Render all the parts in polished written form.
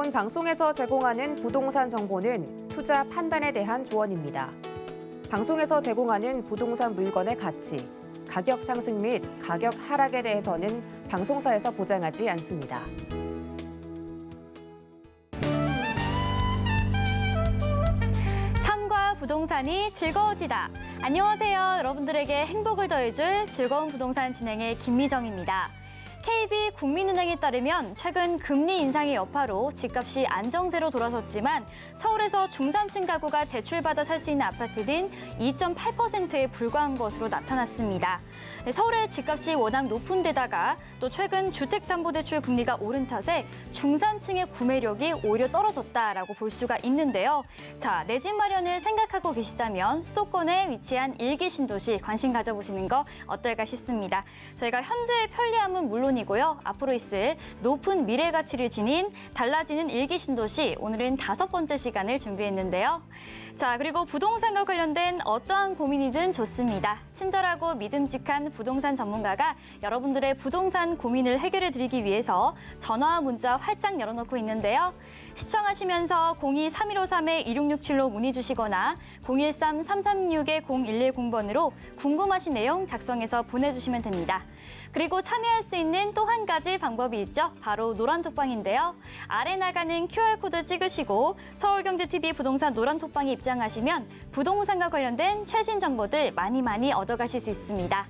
본 방송에서 제공하는 부동산 정보는 투자 판단에 대한 조언입니다. 방송에서 제공하는 부동산 물건의 가치, 가격 상승 및 가격 하락에 대해서는 방송사에서 보장하지 않습니다. 삶과 부동산이 즐거워지다. 안녕하세요. 여러분들에게 행복을 더해줄 즐거운 부동산 진행의 김미정입니다. KB국민은행에 따르면 최근 금리 인상의 여파로 집값이 안정세로 돌아섰지만 서울에서 중산층 가구가 대출받아 살 수 있는 아파트는 2.8%에 불과한 것으로 나타났습니다. 서울의 집값이 워낙 높은 데다가 또 최근 주택담보대출 금리가 오른 탓에 중산층의 구매력이 오히려 떨어졌다라고 볼 수가 있는데요. 자, 내 집 마련을 생각하고 계시다면 수도권에 위치한 일기 신도시 관심 가져보시는 거 어떨까 싶습니다. 저희가 현재의 편리함은 물론이고요. 앞으로 있을 높은 미래 가치를 지닌 달라지는 일기 신도시, 오늘은 5번째 시간을 준비했는데요. 자, 그리고 부동산과 관련된 어떠한 고민이든 좋습니다. 친절하고 믿음직한 부동산 전문가가 여러분들의 부동산 고민을 해결해 드리기 위해서 전화와 문자 활짝 열어놓고 있는데요. 시청하시면서 02-3153-2667로 문의 주시거나 013-336-0110번으로 궁금하신 내용 작성해서 보내주시면 됩니다. 그리고 참여할 수 있는 또 한 가지 방법이 있죠. 바로 노란톡방인데요. 아래 나가는 QR코드 찍으시고 서울경제TV 부동산 노란톡방에 입장하시면 부동산과 관련된 최신 정보들 많이 얻어가실 수 있습니다.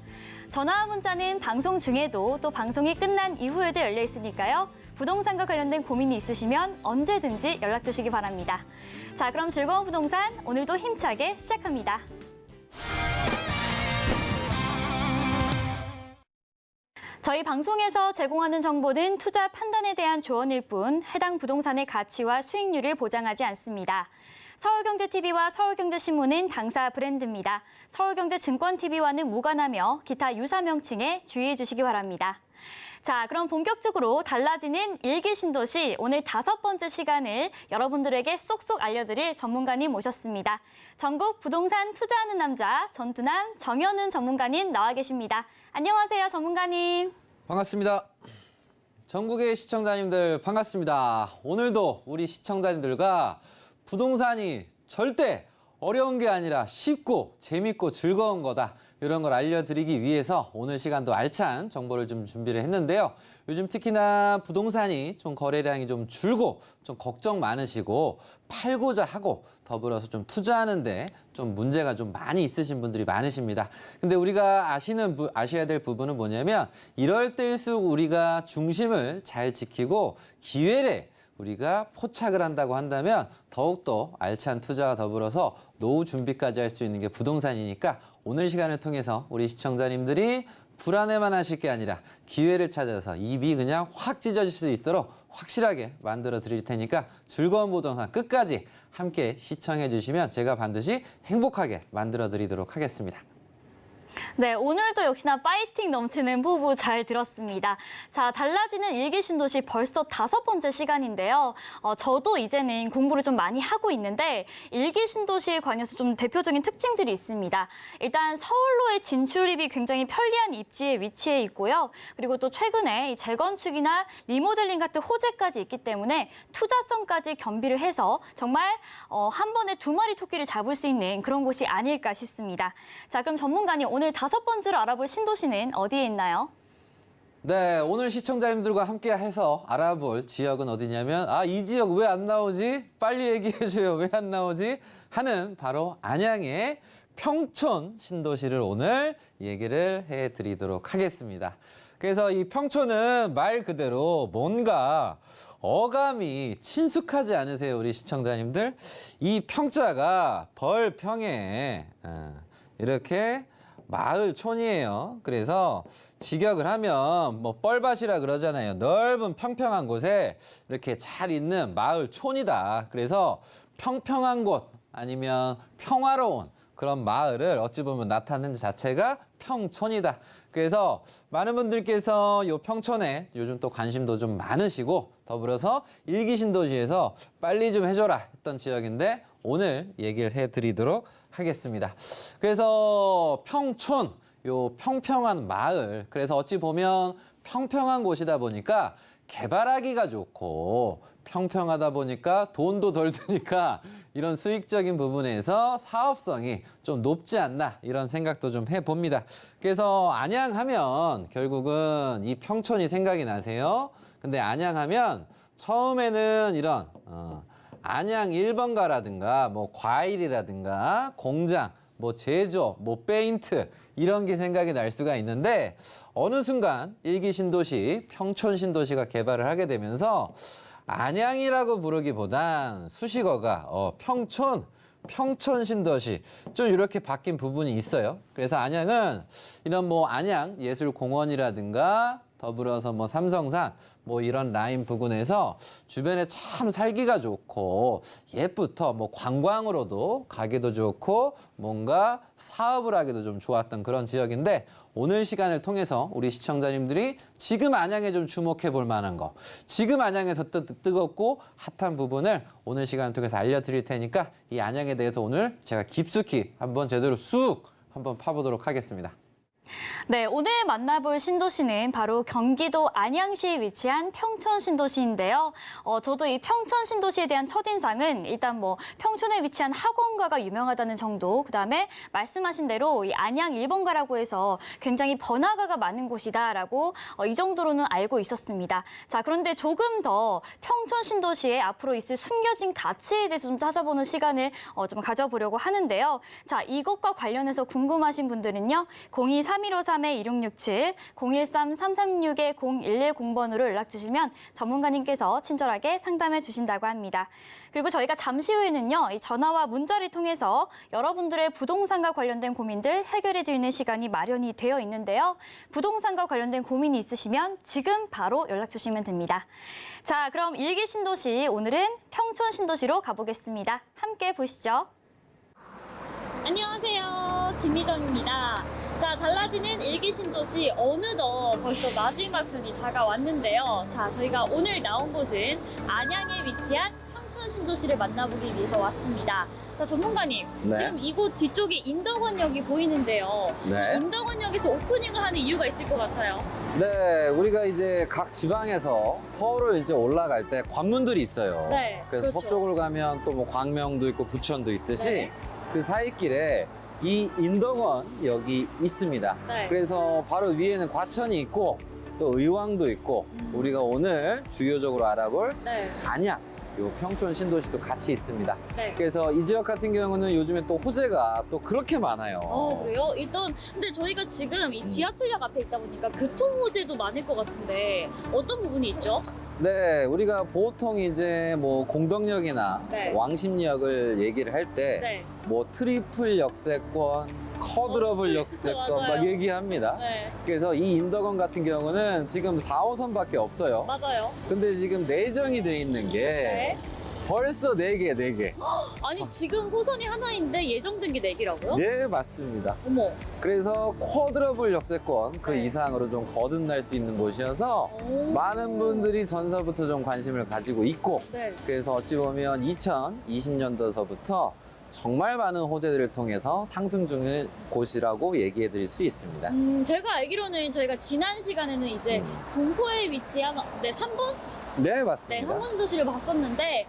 전화와 문자는 방송 중에도 또 방송이 끝난 이후에도 열려 있으니까요. 부동산과 관련된 고민이 있으시면 언제든지 연락 주시기 바랍니다. 자, 그럼 즐거운 부동산 오늘도 힘차게 시작합니다. 저희 방송에서 제공하는 정보는 투자 판단에 대한 조언일 뿐 해당 부동산의 가치와 수익률을 보장하지 않습니다. 서울경제TV와 서울경제신문은 당사 브랜드입니다. 서울경제증권TV와는 무관하며 기타 유사 명칭에 주의해 주시기 바랍니다. 자, 그럼 본격적으로 달라지는 일기 신도시 오늘 5번째 시간을 여러분들에게 쏙쏙 알려드릴 전문가님 모셨습니다. 전국 부동산 투자하는 남자 전투남 정현훈 전문가님 나와 계십니다. 안녕하세요, 전문가님. 반갑습니다. 전국의 시청자님들 반갑습니다. 오늘도 우리 시청자님들과 부동산이 절대 어려운 게 아니라 쉽고 재밌고 즐거운 거다. 이런 걸 알려드리기 위해서 오늘 시간도 알찬 정보를 좀 준비를 했는데요. 요즘 특히나 부동산이 좀 거래량이 좀 줄고 좀 걱정 많으시고 팔고자 하고 더불어서 좀 투자하는데 좀 문제가 좀 많이 있으신 분들이 많으십니다. 근데 우리가 아셔야 될 부분은 뭐냐면 이럴 때일수록 우리가 중심을 잘 지키고 기회를 우리가 포착을 한다고 한다면 더욱더 알찬 투자와 더불어서 노후 준비까지 할 수 있는 게 부동산이니까 오늘 시간을 통해서 우리 시청자님들이 불안해만 하실 게 아니라 기회를 찾아서 입이 그냥 확 찢어질 수 있도록 확실하게 만들어 드릴 테니까 즐거운 부동산 끝까지 함께 시청해 주시면 제가 반드시 행복하게 만들어 드리도록 하겠습니다. 네, 오늘도 역시나 파이팅 넘치는 포부 잘 들었습니다. 자, 달라지는 일기 신도시 벌써 5번째 시간인데요. 저도 이제는 공부를 좀 많이 하고 있는데 일기 신도시에 관해서 좀 대표적인 특징들이 있습니다. 일단 서울로의 진출입이 굉장히 편리한 입지에 위치해 있고요. 그리고 또 최근에 재건축이나 리모델링 같은 호재까지 있기 때문에 투자성까지 겸비를 해서 정말 한 번에 2마리 토끼를 잡을 수 있는 그런 곳이 아닐까 싶습니다. 자, 그럼 전문가님 오늘 5번째로 알아볼 신도시는 어디에 있나요? 네, 오늘 시청자님들과 함께 해서 알아볼 지역은 어디냐면 이 지역 왜 안 나오지? 빨리 얘기해줘요. 왜 안 나오지? 하는 바로 안양의 평촌 신도시를 오늘 얘기를 해드리도록 하겠습니다. 그래서 이 평촌은 말 그대로 뭔가 어감이 친숙하지 않으세요, 우리 시청자님들? 이 평자가 벌평에 이렇게 마을촌이에요. 그래서 직역을 하면 뭐 뻘밭이라 그러잖아요. 넓은 평평한 곳에 이렇게 잘 있는 마을촌이다. 그래서 평평한 곳 아니면 평화로운 그런 마을을 어찌 보면 나타내는 자체가 평촌이다. 그래서 많은 분들께서 이 평촌에 요즘 또 관심도 좀 많으시고 더불어서 일기신도시에서 빨리 좀 해줘라 했던 지역인데 오늘 얘기를 해드리도록 하겠습니다. 그래서 평촌, 요 평평한 마을, 그래서 어찌 보면 평평한 곳이다 보니까 개발하기가 좋고 평평하다 보니까 돈도 덜 드니까 이런 수익적인 부분에서 사업성이 좀 높지 않나 이런 생각도 좀 해봅니다. 그래서 안양하면 결국은 이 평촌이 생각이 나세요. 근데 안양하면 처음에는 이런 안양 1번가라든가 뭐 과일이라든가 공장, 뭐 제조, 뭐 페인트 이런 게 생각이 날 수가 있는데 어느 순간 일기 신도시, 평촌 신도시가 개발을 하게 되면서 안양이라고 부르기보단 수식어가 평촌 신도시 좀 이렇게 바뀐 부분이 있어요. 그래서 안양은 이런 뭐 안양 예술공원이라든가 더불어서 뭐 삼성산 뭐 이런 라인 부근에서 주변에 참 살기가 좋고 옛부터 뭐 관광으로도 가기도 좋고 뭔가 사업을 하기도 좀 좋았던 그런 지역인데 오늘 시간을 통해서 우리 시청자님들이 지금 안양에 좀 주목해 볼 만한 거, 지금 안양에서 뜨겁고 핫한 부분을 오늘 시간을 통해서 알려드릴 테니까 이 안양에 대해서 오늘 제가 깊숙이 한번 제대로 쑥 한번 파보도록 하겠습니다. 네, 오늘 만나볼 신도시는 바로 경기도 안양시에 위치한 평촌 신도시인데요. 저도 이 평촌 신도시에 대한 첫인상은 일단 뭐 평촌에 위치한 학원가가 유명하다는 정도, 그다음에 말씀하신 대로 이 안양 1번가라고 해서 굉장히 번화가가 많은 곳이다라고 이 정도로는 알고 있었습니다. 자, 그런데 조금 더 평촌 신도시에 앞으로 있을 숨겨진 가치에 대해서 좀 찾아보는 시간을 좀 가져보려고 하는데요. 자, 이것과 관련해서 궁금하신 분들은요. 023-1553-2667, 013-336-0110번으로 연락 주시면 전문가님께서 친절하게 상담해 주신다고 합니다. 그리고 저희가 잠시 후에는요, 이 전화와 문자를 통해서 여러분들의 부동산과 관련된 고민들 해결해 드리는 시간이 마련이 되어 있는데요. 부동산과 관련된 고민이 있으시면 지금 바로 연락 주시면 됩니다. 자, 그럼 일기 신도시, 오늘은 평촌 신도시로 가보겠습니다. 함께 보시죠. 안녕하세요. 김미정입니다. 자, 달라지는 일기 신도시 어느덧 벌써 마지막 편이 다가왔는데요. 자, 저희가 오늘 나온 곳은 안양에 위치한 평촌 신도시를 만나보기 위해서 왔습니다. 자, 전문가님, 네. 지금 이곳 뒤쪽에 인덕원역이 보이는데요. 네. 인덕원역에서 오프닝을 하는 이유가 있을 것 같아요. 네, 우리가 이제 각 지방에서 서울을 이제 올라갈 때 관문들이 있어요. 네, 그래서 그렇죠. 서쪽을 가면 또 뭐 광명도 있고 부천도 있듯이 네. 그 사이길에 이 인덕원 여기 있습니다. 네. 그래서 바로 위에는 과천이 있고 또 의왕도 있고 우리가 오늘 주요적으로 알아볼 네. 안양, 요 평촌 신도시도 같이 있습니다. 네. 그래서 이 지역 같은 경우는 요즘에 또 호재가 또 그렇게 많아요. 그래요? 일단 근데 저희가 지금 이 지하철역 앞에 있다 보니까 교통 호재도 많을 것 같은데 어떤 부분이 있죠? 네, 우리가 보통 이제 뭐 공덕역이나 네. 왕십역을 얘기를 할 때 네. 뭐 트리플 역세권, 쿼드러블 역세권 맞아요. 막 얘기합니다. 네. 그래서 이 인덕원 같은 경우는 지금 4호선밖에 없어요. 맞아요. 근데 지금 내정이 돼 있는 게 네. 벌써 4개, 4개. 아니 지금 호선이 하나인데 예정된 게 4개라고요? 네, 맞습니다. 어머. 그래서 쿼드러블 역세권 그 네. 이상으로 좀 거듭날 수 있는 곳이어서 오. 많은 분들이 전서부터 좀 관심을 가지고 있고 네. 그래서 어찌 보면 2020년도서부터 정말 많은 호재들을 통해서 상승 중인 곳이라고 얘기해 드릴 수 있습니다. 제가 알기로는 저희가 지난 시간에는 이제 분포에 위치한 3번? 네, 네, 맞습니다. 항공도시를 봤었는데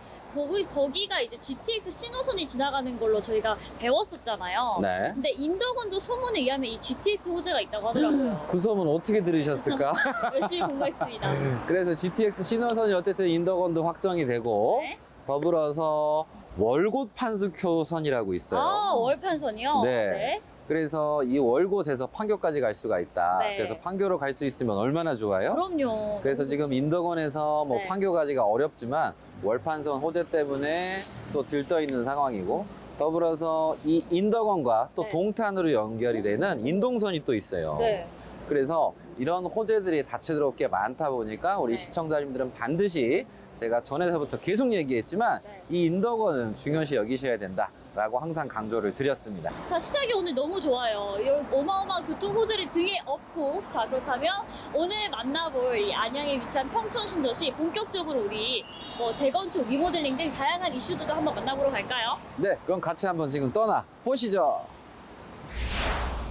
거기가 이제 GTX 신호선이 지나가는 걸로 저희가 배웠었잖아요. 네. 근데 인덕원도 소문에 의하면 이 GTX 호재가 있다고 하더라고요. 그 소문 어떻게 들으셨을까? 열심히 공부했습니다. 그래서 GTX 신호선이 어쨌든 인덕원도 확정이 되고 네. 더불어서 월곶 판수교선이라고 있어요. 아, 월판선이요? 네. 그래서 이 월곶에서 판교까지 갈 수가 있다. 네. 그래서 판교로 갈 수 있으면 얼마나 좋아요? 그럼요. 그래서 지금 인덕원에서 뭐 네. 판교 가기가 어렵지만 월판선 호재 때문에 또 들떠 있는 상황이고 더불어서 이 인덕원과 또 네. 동탄으로 연결이 되는 인동선이 또 있어요. 네. 그래서 이런 호재들이 다채롭게 많다 보니까 우리 네. 시청자님들은 반드시 제가 전에서부터 계속 얘기했지만 네. 이 인덕원은 중요시 여기셔야 된다라고 항상 강조를 드렸습니다. 자, 시작이 오늘 너무 좋아요. 이런 어마어마한 교통 호재를 등에 업고, 자, 그렇다면 오늘 만나볼 이 안양에 위치한 평촌 신도시 본격적으로 우리 뭐 재건축, 리모델링 등 다양한 이슈들도 한번 만나보러 갈까요? 네, 그럼 같이 한번 지금 떠나 보시죠.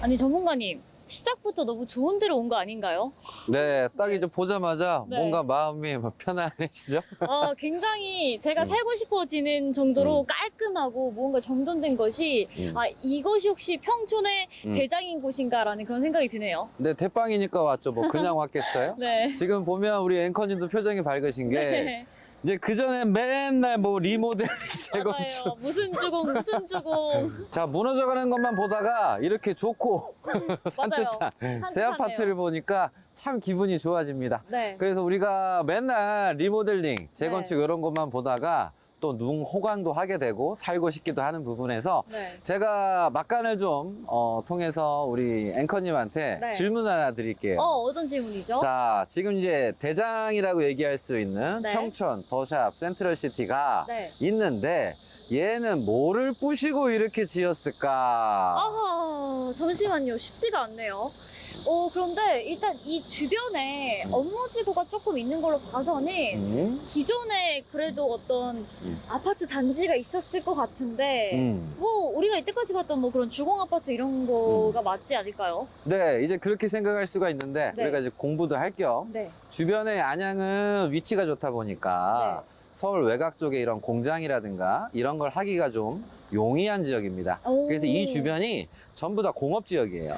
아니, 전문가님. 시작부터 너무 좋은 데로 온 거 아닌가요? 네, 딱 이제 보자마자 네. 뭔가 마음이 편안해지죠? 굉장히 제가 살고 싶어지는 정도로 깔끔하고 뭔가 정돈된 것이 이것이 혹시 평촌의 대장인 곳인가라는 그런 생각이 드네요. 네, 대빵이니까 왔죠. 뭐 그냥 왔겠어요? 네. 지금 보면 우리 앵커님도 표정이 밝으신 게 네. 이제 그전에 맨날 뭐 리모델링 재건축 맞아요. 무슨 주공, 무슨 주공. 자, 무너져가는 것만 보다가 이렇게 좋고 산뜻한 새 산뜻하네요. 아파트를 보니까 참 기분이 좋아집니다. 네. 그래서 우리가 맨날 리모델링, 재건축 이런 것만 보다가 또 눈 호강도 하게 되고 살고 싶기도 하는 부분에서 네. 제가 막간을 좀 통해서 우리 앵커님한테 네. 질문 하나 드릴게요. 어떤 질문이죠? 자, 지금 이제 대장이라고 얘기할 수 있는 네. 평촌, 더샵, 센트럴시티가 네. 있는데 얘는 뭐를 부시고 이렇게 지었을까? 잠시만요. 쉽지가 않네요. 그런데 일단 이 주변에 업무지구가 조금 있는 걸로 봐서는 기존에 그래도 어떤 아파트 단지가 있었을 것 같은데 뭐 우리가 이때까지 봤던 뭐 그런 주공 아파트 이런 거가 맞지 않을까요? 네, 이제 그렇게 생각할 수가 있는데 네. 우리가 이제 공부도 할 겸 네. 주변에 안양은 위치가 좋다 보니까 서울 외곽 쪽에 이런 공장이라든가 이런 걸 하기가 좀 용이한 지역입니다. 오. 그래서 이 주변이 전부 다 공업 지역이에요.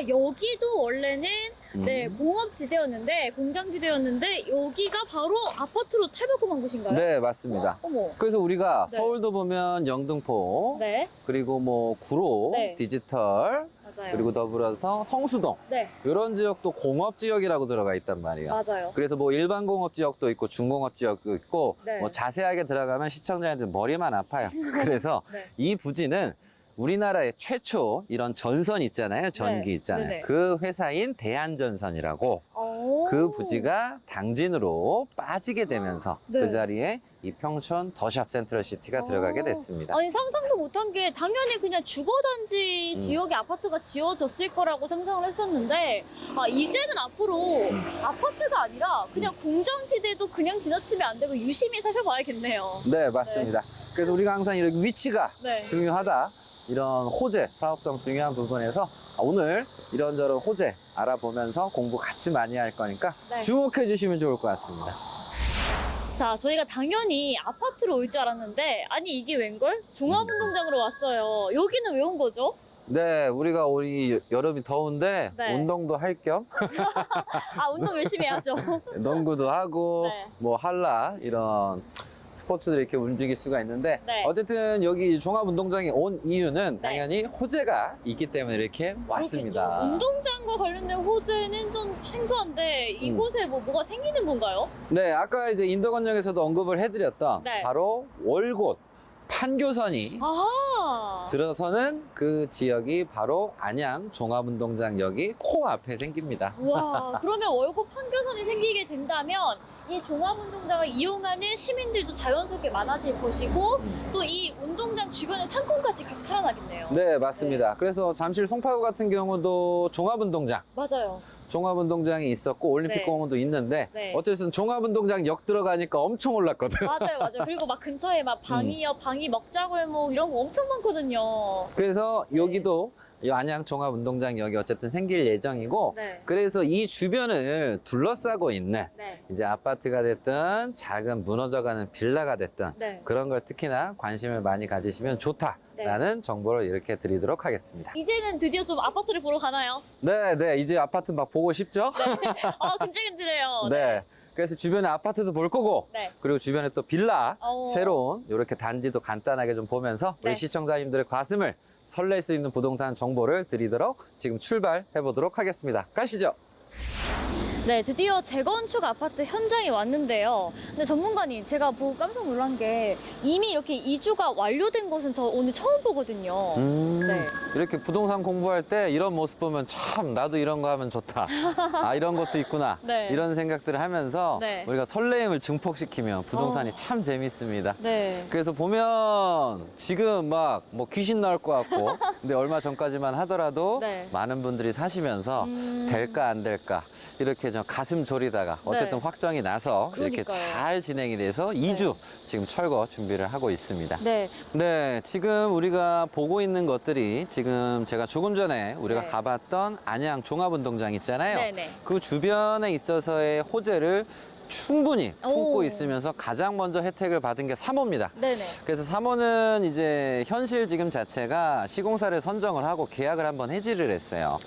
여기도 원래는 네, 공업지대였는데, 공장지대였는데, 여기가 바로 아파트로 탈바꿈한 곳인가요? 네, 맞습니다. 어머. 그래서 우리가 네. 서울도 보면 영등포, 네, 그리고 뭐 구로, 네. 디지털, 맞아요. 그리고 더불어서 성수동 네, 이런 지역도 공업 지역이라고 들어가 있단 말이에요. 맞아요. 그래서 뭐 일반 공업 지역도 있고 중공업 지역도 있고 네. 뭐 자세하게 들어가면 시청자들 머리만 아파요. 그래서 네. 이 부지는 우리나라의 최초 이런 전선 있잖아요. 전기 네. 있잖아요. 네네. 그 회사인 대한전선이라고 그 부지가 당진으로 빠지게 되면서 네. 그 자리에 이 평촌 더샵 센트럴시티가 들어가게 됐습니다. 아니, 상상도 못한 게 당연히 그냥 주거단지 지역에 아파트가 지어졌을 거라고 상상을 했었는데, 이제는 앞으로 아파트가 아니라 그냥 공장지대도 그냥 지나치면 안 되고 유심히 살펴봐야겠네요. 네, 맞습니다. 그래서 우리가 항상 이렇게 위치가 네. 중요하다. 이런 호재, 사업성 중요한 부분에서 오늘 이런저런 호재 알아보면서 공부 같이 많이 할 거니까 네. 주목해 주시면 좋을 것 같습니다. 자, 저희가 당연히 아파트로 올 줄 알았는데, 아니, 이게 웬걸? 종합운동장으로 왔어요. 여기는 왜 온 거죠? 네, 우리가 우리 여름이 더운데 네. 운동도 할 겸 운동 열심히 해야죠. 농구도 하고 네. 뭐 한라 이런 스포츠들 이렇게 움직일 수가 있는데 네. 어쨌든 여기 종합운동장에 온 이유는 네. 당연히 호재가 있기 때문에 이렇게 왔습니다. 그렇겠죠. 운동장과 관련된 호재는 좀 생소한데 이곳에 뭐가 생기는 건가요? 네, 아까 이제 인도건영에서도 언급을 해드렸던 네. 바로 월곶 판교선이 아하. 들어서는 그 지역이 바로 안양 종합운동장역이 코앞에 생깁니다. 와, 그러면 월곶 판교선이 생기게 된다면 이 종합운동장을 이용하는 시민들도 자연스럽게 많아질 것이고 또 이 운동장 주변의 상권까지 같이 살아나겠네요. 네, 맞습니다. 그래서 잠실 송파구 같은 경우도 종합운동장, 맞아요. 종합운동장이 있었고 올림픽공원도 있는데 네. 어쨌든 종합운동장 역 들어가니까 엄청 올랐거든. 맞아요. 그리고 막 근처에 막 방이역, 방이 먹자골목 이런 거 엄청 많거든요. 그래서 여기도 이 안양 종합운동장역이 어쨌든 생길 예정이고 네. 그래서 이 주변을 둘러싸고 있는 네. 이제 아파트가 됐든 작은 무너져가는 빌라가 됐든 네. 그런 걸 특히나 관심을 많이 가지시면 좋다라는 정보를 이렇게 드리도록 하겠습니다. 이제는 드디어 좀 아파트를 보러 가나요? 네, 네, 이제 아파트 막 보고 싶죠? 근질근질해요. 네. 그래서 주변에 아파트도 볼 거고 네. 그리고 주변에 또 빌라 어. 새로운 이렇게 단지도 간단하게 좀 보면서 네. 우리 시청자님들의 가슴을 설렐 수 있는 부동산 정보를 드리도록 지금 출발해 보도록 하겠습니다. 가시죠. 네, 드디어 재건축 아파트 현장에 왔는데요. 근데 전문가님, 제가 보고 깜짝 놀란 게 이미 이렇게 이주가 완료된 곳은 저 오늘 처음 보거든요. 네. 이렇게 부동산 공부할 때 이런 모습 보면 참 나도 이런 거 하면 좋다. 아, 이런 것도 있구나. 네. 이런 생각들을 하면서 네. 우리가 설레임을 증폭시키면 부동산이 참 재밌습니다. 네. 그래서 보면 지금 막 뭐 귀신 나올 것 같고 근데 얼마 전까지만 하더라도 네. 많은 분들이 사시면서 될까 안 될까 이렇게 좀 가슴 졸이다가 어쨌든 네. 확정이 나서 이렇게 그러니까요. 잘 진행이 돼서 2주 지금 철거 준비를 하고 있습니다. 네. 네, 지금 우리가 보고 있는 것들이 지금 제가 조금 전에 우리가 네. 가봤던 안양 종합운동장 있잖아요. 네네. 그 주변에 있어서의 호재를 충분히 품고 오. 있으면서 가장 먼저 혜택을 받은 게 3호입니다. 네네. 그래서 3호는 이제 현실 지금 자체가 시공사를 선정을 하고 계약을 한번 해지를 했어요.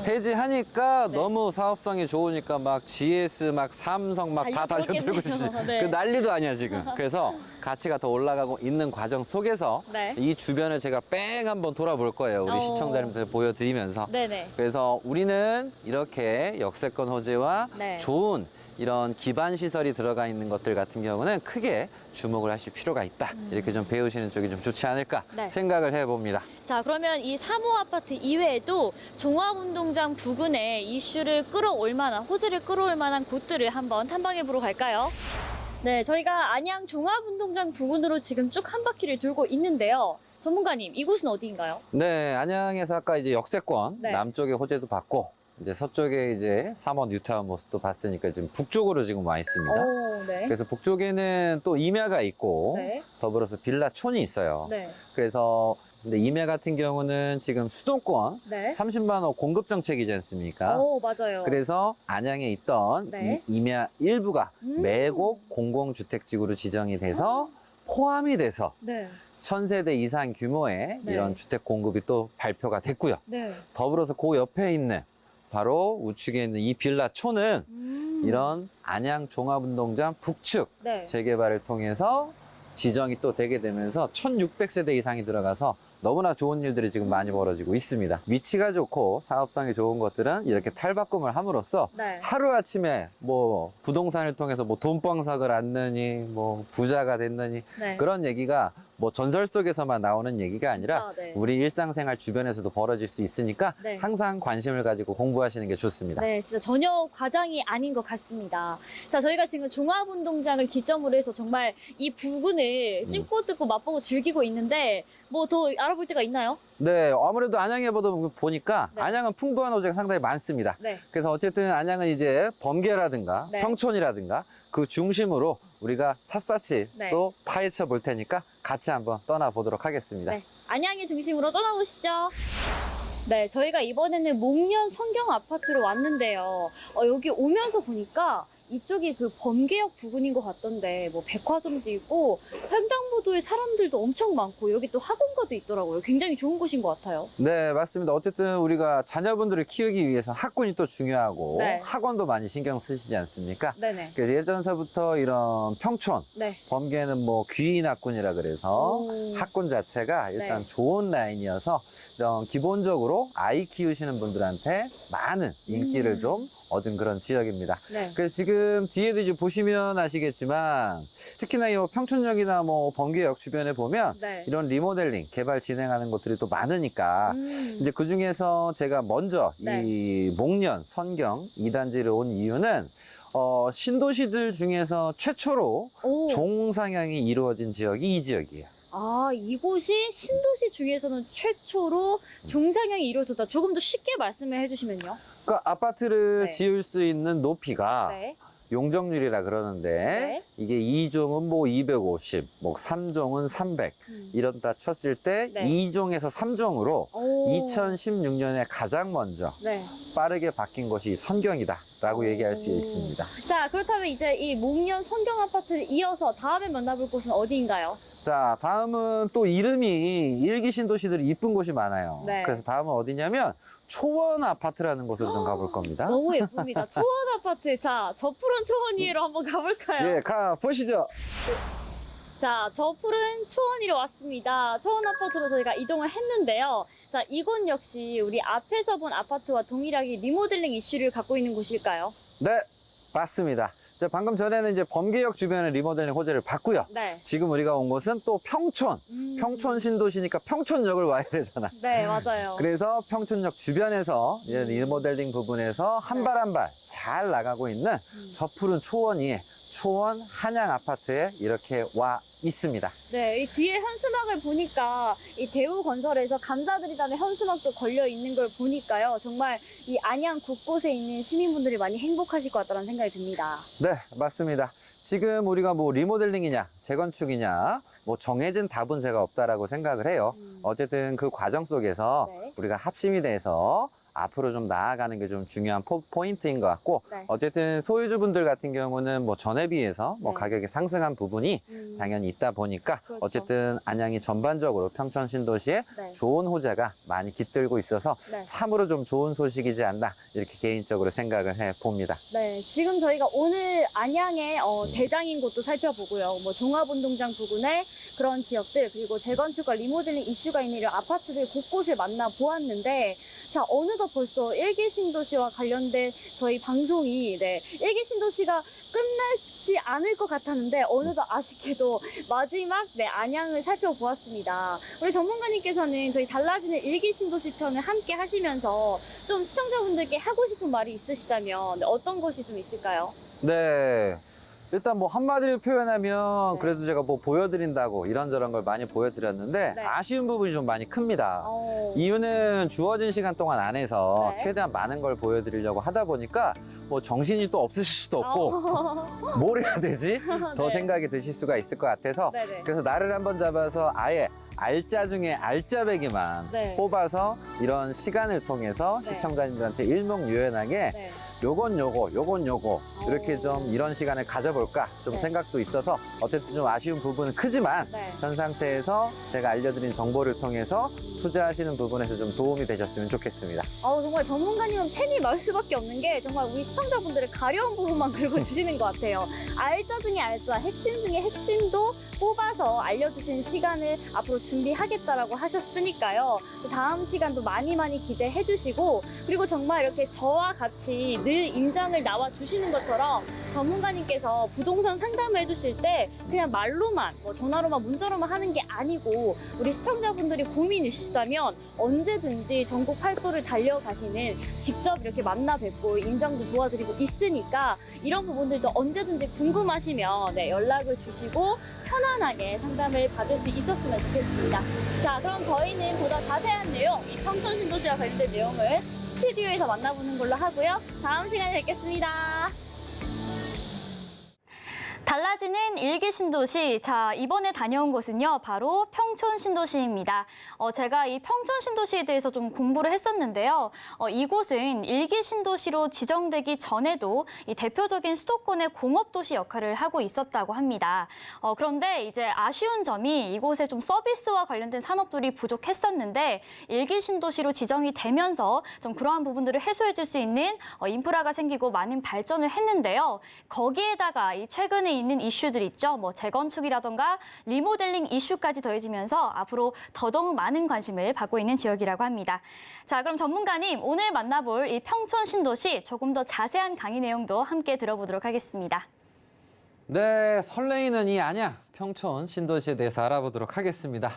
해지하니까 네. 너무 사업성이 좋으니까 막 GS 막 삼성 막 다 달려들고 있어요. 달려들었겠네요. 네. 그 난리도 아니야 지금. 그래서 가치가 더 올라가고 있는 과정 속에서 네. 이 주변을 제가 뺑 한번 돌아볼 거예요. 우리 오. 시청자님들 보여드리면서. 네네. 그래서 우리는 이렇게 역세권 호재와 네. 좋은 이런 기반 시설이 들어가 있는 것들 같은 경우는 크게 주목을 하실 필요가 있다. 이렇게 좀 배우시는 쪽이 좀 좋지 않을까 네. 생각을 해봅니다. 자, 그러면 이 3호 아파트 이외에도 종합운동장 부근에 이슈를 끌어올 만한, 호재를 끌어올 만한 곳들을 한번 탐방해 보러 갈까요? 네, 저희가 안양 종합운동장 부근으로 지금 쭉 한 바퀴를 돌고 있는데요. 전문가님, 이곳은 어디인가요? 네, 안양에서 아까 이제 역세권 네. 남쪽에 호재도 봤고 이제 서쪽에 이제 3호 뉴타운 모습도 봤으니까 지금 북쪽으로 지금 와 있습니다. 오, 네. 그래서 북쪽에는 또 임야가 있고 네. 더불어서 빌라촌이 있어요. 네. 그래서 근데 임야 같은 경우는 지금 수도권 네. 30만 호 공급 정책이지 않습니까? 오, 맞아요. 그래서 안양에 있던 네. 이 임야 일부가 매곡 아. 공공주택지구로 지정이 돼서 포함이 돼서 네. 1000세대 이상 규모의 네. 이런 주택 공급이 또 발표가 됐고요. 네. 더불어서 그 옆에 있는 바로 우측에 있는 이 빌라촌은 이런 안양 종합운동장 북측 네. 재개발을 통해서 지정이 또 되게 되면서 1600세대 이상이 들어가서 너무나 좋은 일들이 지금 많이 벌어지고 있습니다. 위치가 좋고 사업성이 좋은 것들은 이렇게 탈바꿈을 함으로써 네. 하루아침에 뭐 부동산을 통해서 뭐 돈방석을 앉느니 뭐 부자가 됐느니 네. 그런 얘기가 뭐 전설 속에서만 나오는 얘기가 아니라 아, 네. 우리 일상생활 주변에서도 벌어질 수 있으니까 네. 항상 관심을 가지고 공부하시는 게 좋습니다. 네, 진짜 전혀 과장이 아닌 것 같습니다. 자, 저희가 지금 종합운동장을 기점으로 해서 정말 이 부근을 씹고 뜯고 맛보고 즐기고 있는데 뭐 더 알아볼 데가 있나요? 네, 아무래도 안양에 보니까 네. 안양은 풍부한 호재가 상당히 많습니다. 네. 그래서 어쨌든 안양은 이제 범계라든가 네. 평촌이라든가 그 중심으로 우리가 샅샅이 네. 또 파헤쳐 볼 테니까 같이 한번 떠나보도록 하겠습니다. 네. 안양의 중심으로 떠나보시죠. 네, 저희가 이번에는 목련 성경 아파트로 왔는데요. 여기 오면서 보니까 이쪽이 그 범계역 부근인 것 같던데 뭐 백화점도 있고 횡단보도에 사람들도 엄청 많고 여기 또 학원가도 있더라고요. 굉장히 좋은 곳인 것 같아요. 네, 맞습니다. 어쨌든 우리가 자녀분들을 키우기 위해서 학군이 또 중요하고 네. 학원도 많이 신경 쓰시지 않습니까? 네네. 그래서 예전서부터 이런 평촌, 네. 범계는 뭐 귀인 학군이라 그래서 오. 학군 자체가 일단 네. 좋은 라인이어서 이런 기본적으로 아이 키우시는 분들한테 많은 인기를 좀 얻은 그런 지역입니다. 네. 그래서 지금 뒤에도 이제 보시면 아시겠지만 특히나 이 평촌역이나 뭐 범계역 주변에 보면 네. 이런 리모델링 개발 진행하는 곳들이 또 많으니까 이제 그 중에서 제가 먼저 네. 이 목련 선경 2단지를 온 이유는 신도시들 중에서 최초로 오. 종상향이 이루어진 지역이 이 지역이에요. 아, 이곳이 신도시 중에서는 최초로 종상향이 이루어졌다. 조금 더 쉽게 말씀을 해주시면요. 그러니까 아파트를 네. 지을 수 있는 높이가 네. 용적률이라 그러는데 네. 이게 2종은 뭐 250, 뭐 3종은 300 이런다 쳤을 때 네. 2종에서 3종으로 오. 2016년에 가장 먼저 네. 빠르게 바뀐 것이 선경이다라고 얘기할 수 있습니다. 자, 그렇다면 이제 이 목련 성경 아파트를 이어서 다음에 만나볼 곳은 어디인가요? 자, 다음은 또 이름이 일기 신도시들이 이쁜 곳이 많아요. 네. 그래서 다음은 어디냐면 초원 아파트라는 곳으로 좀 가볼 겁니다. 너무 예쁩니다. 초원 아파트. 자, 저 푸른 초원 위로 한번 가볼까요? 예, 가 보시죠. 자, 저 푸른 초원 위로 왔습니다. 초원 아파트로 저희가 이동을 했는데요. 자, 이곳 역시 우리 앞에서 본 아파트와 동일하게 리모델링 이슈를 갖고 있는 곳일까요? 네, 맞습니다. 자, 방금 전에는 이제 범계역 주변에 리모델링 호재를 봤고요. 네. 지금 우리가 온 곳은 또 평촌. 평촌 신도시니까 평촌역을 와야 되잖아. 네, 맞아요. 그래서 평촌역 주변에서 이제 리모델링 부분에서 한 발 한 발 잘 나가고 있는 저 푸른 초원이 초원 한양 아파트에 이렇게 와 있습니다. 네, 이 뒤에 현수막을 보니까 이 대우건설에서 감사드리다는 현수막도 걸려 있는 걸 보니까요. 정말 이 안양 곳곳에 있는 시민분들이 많이 행복하실 것 같다는 생각이 듭니다. 네, 맞습니다. 지금 우리가 뭐 리모델링이냐, 재건축이냐, 뭐 정해진 답은 제가 없다라고 생각을 해요. 어쨌든 그 과정 속에서 네. 우리가 합심이 돼서 앞으로 좀 나아가는 게 좀 중요한 포인트인 것 같고, 네. 어쨌든 소유주분들 같은 경우는 뭐 전에 비해서 뭐 네. 가격이 상승한 부분이 당연히 있다 보니까 그렇죠. 어쨌든 안양이 전반적으로 평촌 신도시에 네. 좋은 호재가 많이 깃들고 있어서 네. 참으로 좀 좋은 소식이지 않나 이렇게 개인적으로 생각을 해 봅니다. 네, 지금 저희가 오늘 안양의 대장인 곳도 살펴보고요. 뭐 종합운동장 부근의 그런 지역들, 그리고 재건축과 리모델링 이슈가 있는 이런 아파트들 곳곳을 만나 보았는데, 자, 어느덧 벌써 일기 신도시와 관련된 저희 방송이, 일기 신도시가 끝나지 않을 것 같았는데, 어느덧 아쉽게도 마지막, 안양을 살펴보았습니다. 우리 전문가님께서는 저희 달라지는 일기 신도시 편을 함께 하시면서 좀 시청자분들께 하고 싶은 말이 있으시다면 어떤 것이 좀 있을까요? 네. 일단 뭐 한마디로 표현하면 네. 그래도 제가 뭐 보여드린다고 이런저런 걸 많이 보여드렸는데 네. 아쉬운 부분이 좀 많이 큽니다. 어, 이유는 주어진 시간 동안 안에서 네. 최대한 많은 걸 보여드리려고 하다 보니까 뭐 정신이 또 없으실 수도 없고 뭘 해야 되지? 더 네. 생각이 드실 수가 있을 것 같아서 네네. 그래서 나를 한번 잡아서 아예 알짜 중에 알짜배기만 네. 뽑아서 이런 시간을 통해서 네. 시청자님들한테 일목요연하게 네. 요건 요거 이렇게 좀 이런 시간을 가져볼까 좀 네. 생각도 있어서 어쨌든 좀 아쉬운 부분은 크지만 네. 현 상태에서 제가 알려드린 정보를 통해서 투자하시는 부분에서 좀 도움이 되셨으면 좋겠습니다. 정말 전문가님은 팬이 많을 수밖에 없는 게 정말 우리 시청자분들의 가려운 부분만 긁어주시는 것 같아요. 알짜 중에 알짜, 핵심 중에 핵심도 뽑아서 알려주시는 시간을 앞으로 준비하겠다라고 하셨으니까요. 다음 시간도 많이 기대해 주시고, 그리고 정말 이렇게 저와 같이 늘 임장을 나와 주시는 것처럼 전문가님께서 부동산 상담을 해주실 때 그냥 말로만, 전화로만, 문자로만 하는 게 아니고 우리 시청자분들이 고민이 있으시다면 언제든지 전국 팔도를 달려가시는, 직접 이렇게 만나 뵙고 임장도 도와드리고 있으니까 이런 부분들도 언제든지 궁금하시면 연락을 주시고 편안하게 상담을 받을 수 있었으면 좋겠습니다. 자, 그럼 저희는 보다 자세한 내용, 이 평촌 신도시와 관련된 내용을 스튜디오에서 만나보는 걸로 하고요. 다음 시간에 뵙겠습니다. 달라지는 일기 신도시. 자, 이번에 다녀온 곳은요, 바로 평촌 신도시입니다. 제가 이 평촌 신도시에 대해서 좀 공부를 했었는데요. 이곳은 일기 신도시로 지정되기 전에도 이 대표적인 수도권의 공업도시 역할을 하고 있었다고 합니다. 그런데 이제 아쉬운 점이 이곳에 좀 서비스와 관련된 산업들이 부족했었는데 일기 신도시로 지정이 되면서 좀 그러한 부분들을 해소해 줄 수 있는 인프라가 생기고 많은 발전을 했는데요. 거기에다가 이 최근에 있는 이슈들 있죠. 뭐 재건축이라던가 리모델링 이슈까지 더해지면서 앞으로 더더욱 많은 관심을 받고 있는 지역이라고 합니다. 자, 그럼 전문가님, 오늘 만나볼 이 평촌 신도시 조금 더 자세한 강의 내용도 함께 들어보도록 하겠습니다. 네, 설레이는 이 안양 평촌 신도시에 대해서 알아보도록 하겠습니다.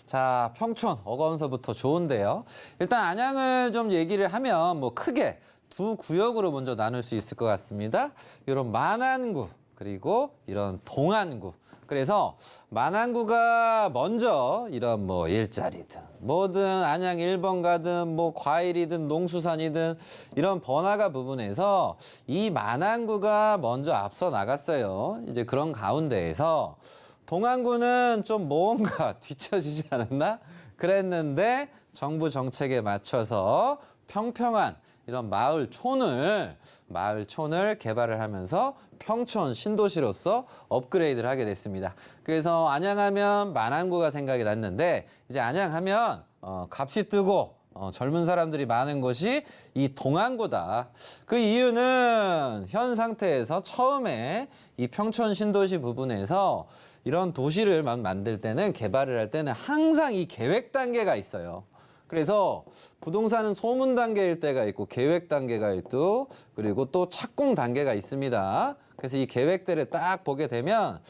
자, 평촌 어검서부터 좋은데요. 일단 안양을 좀 얘기를 하면 뭐 크게 두 구역으로 먼저 나눌 수 있을 것 같습니다. 이런 만안구 그리고 이런 동안구. 그래서 만안구가 먼저 이런 뭐 일자리든 뭐든 안양 1번 가든 뭐 과일이든 농수산이든 이런 번화가 부분에서 이 만안구가 먼저 앞서 나갔어요. 이제 그런 가운데에서 동안구는 좀 뭔가 뒤처지지 않았나? 그랬는데 정부 정책에 맞춰서 평평한 이런 마을촌을 개발을 하면서 평촌 신도시로서 업그레이드를 하게 됐습니다. 그래서 안양하면 만안구가 생각이 났는데 이제 안양하면 값이 뜨고 젊은 사람들이 많은 곳이 이 동안구다. 그 이유는 현 상태에서 처음에 이 평촌 신도시 부분에서 이런 도시를 만들 때는 개발을 할 때는 항상 이 계획 단계가 있어요. 그래서 부동산은 소문 단계일 때가 있고 계획 단계가 있고 그리고 또 착공 단계가 있습니다. 그래서 이 계획들을 딱 보게 되면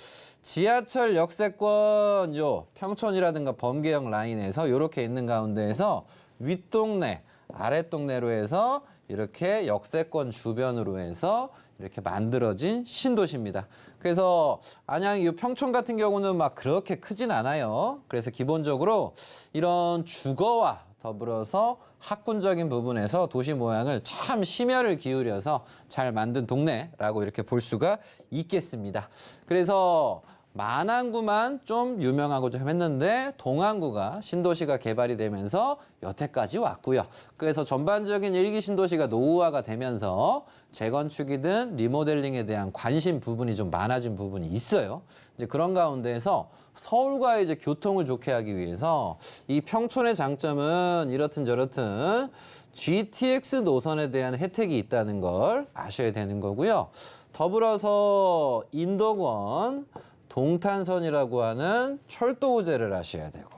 지하철 역세권 요 평촌이라든가 범계역 라인에서 이렇게 있는 가운데에서 윗동네, 아랫동네로 해서 이렇게 역세권 주변으로 해서 이렇게 만들어진 신도시입니다. 그래서 안양 이 평촌 같은 경우는 막 그렇게 크진 않아요. 그래서 기본적으로 이런 주거와 더불어서 학군적인 부분에서 도시 모양을 참 심혈을 기울여서 잘 만든 동네라고 이렇게 볼 수가 있겠습니다. 그래서 만안구만 좀 유명하고 좀 했는데 동안구가 신도시가 개발이 되면서 여태까지 왔고요. 그래서 전반적인 일기 신도시가 노후화가 되면서 재건축이든 리모델링에 대한 관심 부분이 좀 많아진 부분이 있어요. 이제 그런 가운데에서 서울과 이제 교통을 좋게 하기 위해서 이 평촌의 장점은 이렇든 저렇든 GTX 노선에 대한 혜택이 있다는 걸 아셔야 되는 거고요. 더불어서 인덕원 동탄선이라고 하는 철도 호재를 아셔야 되고,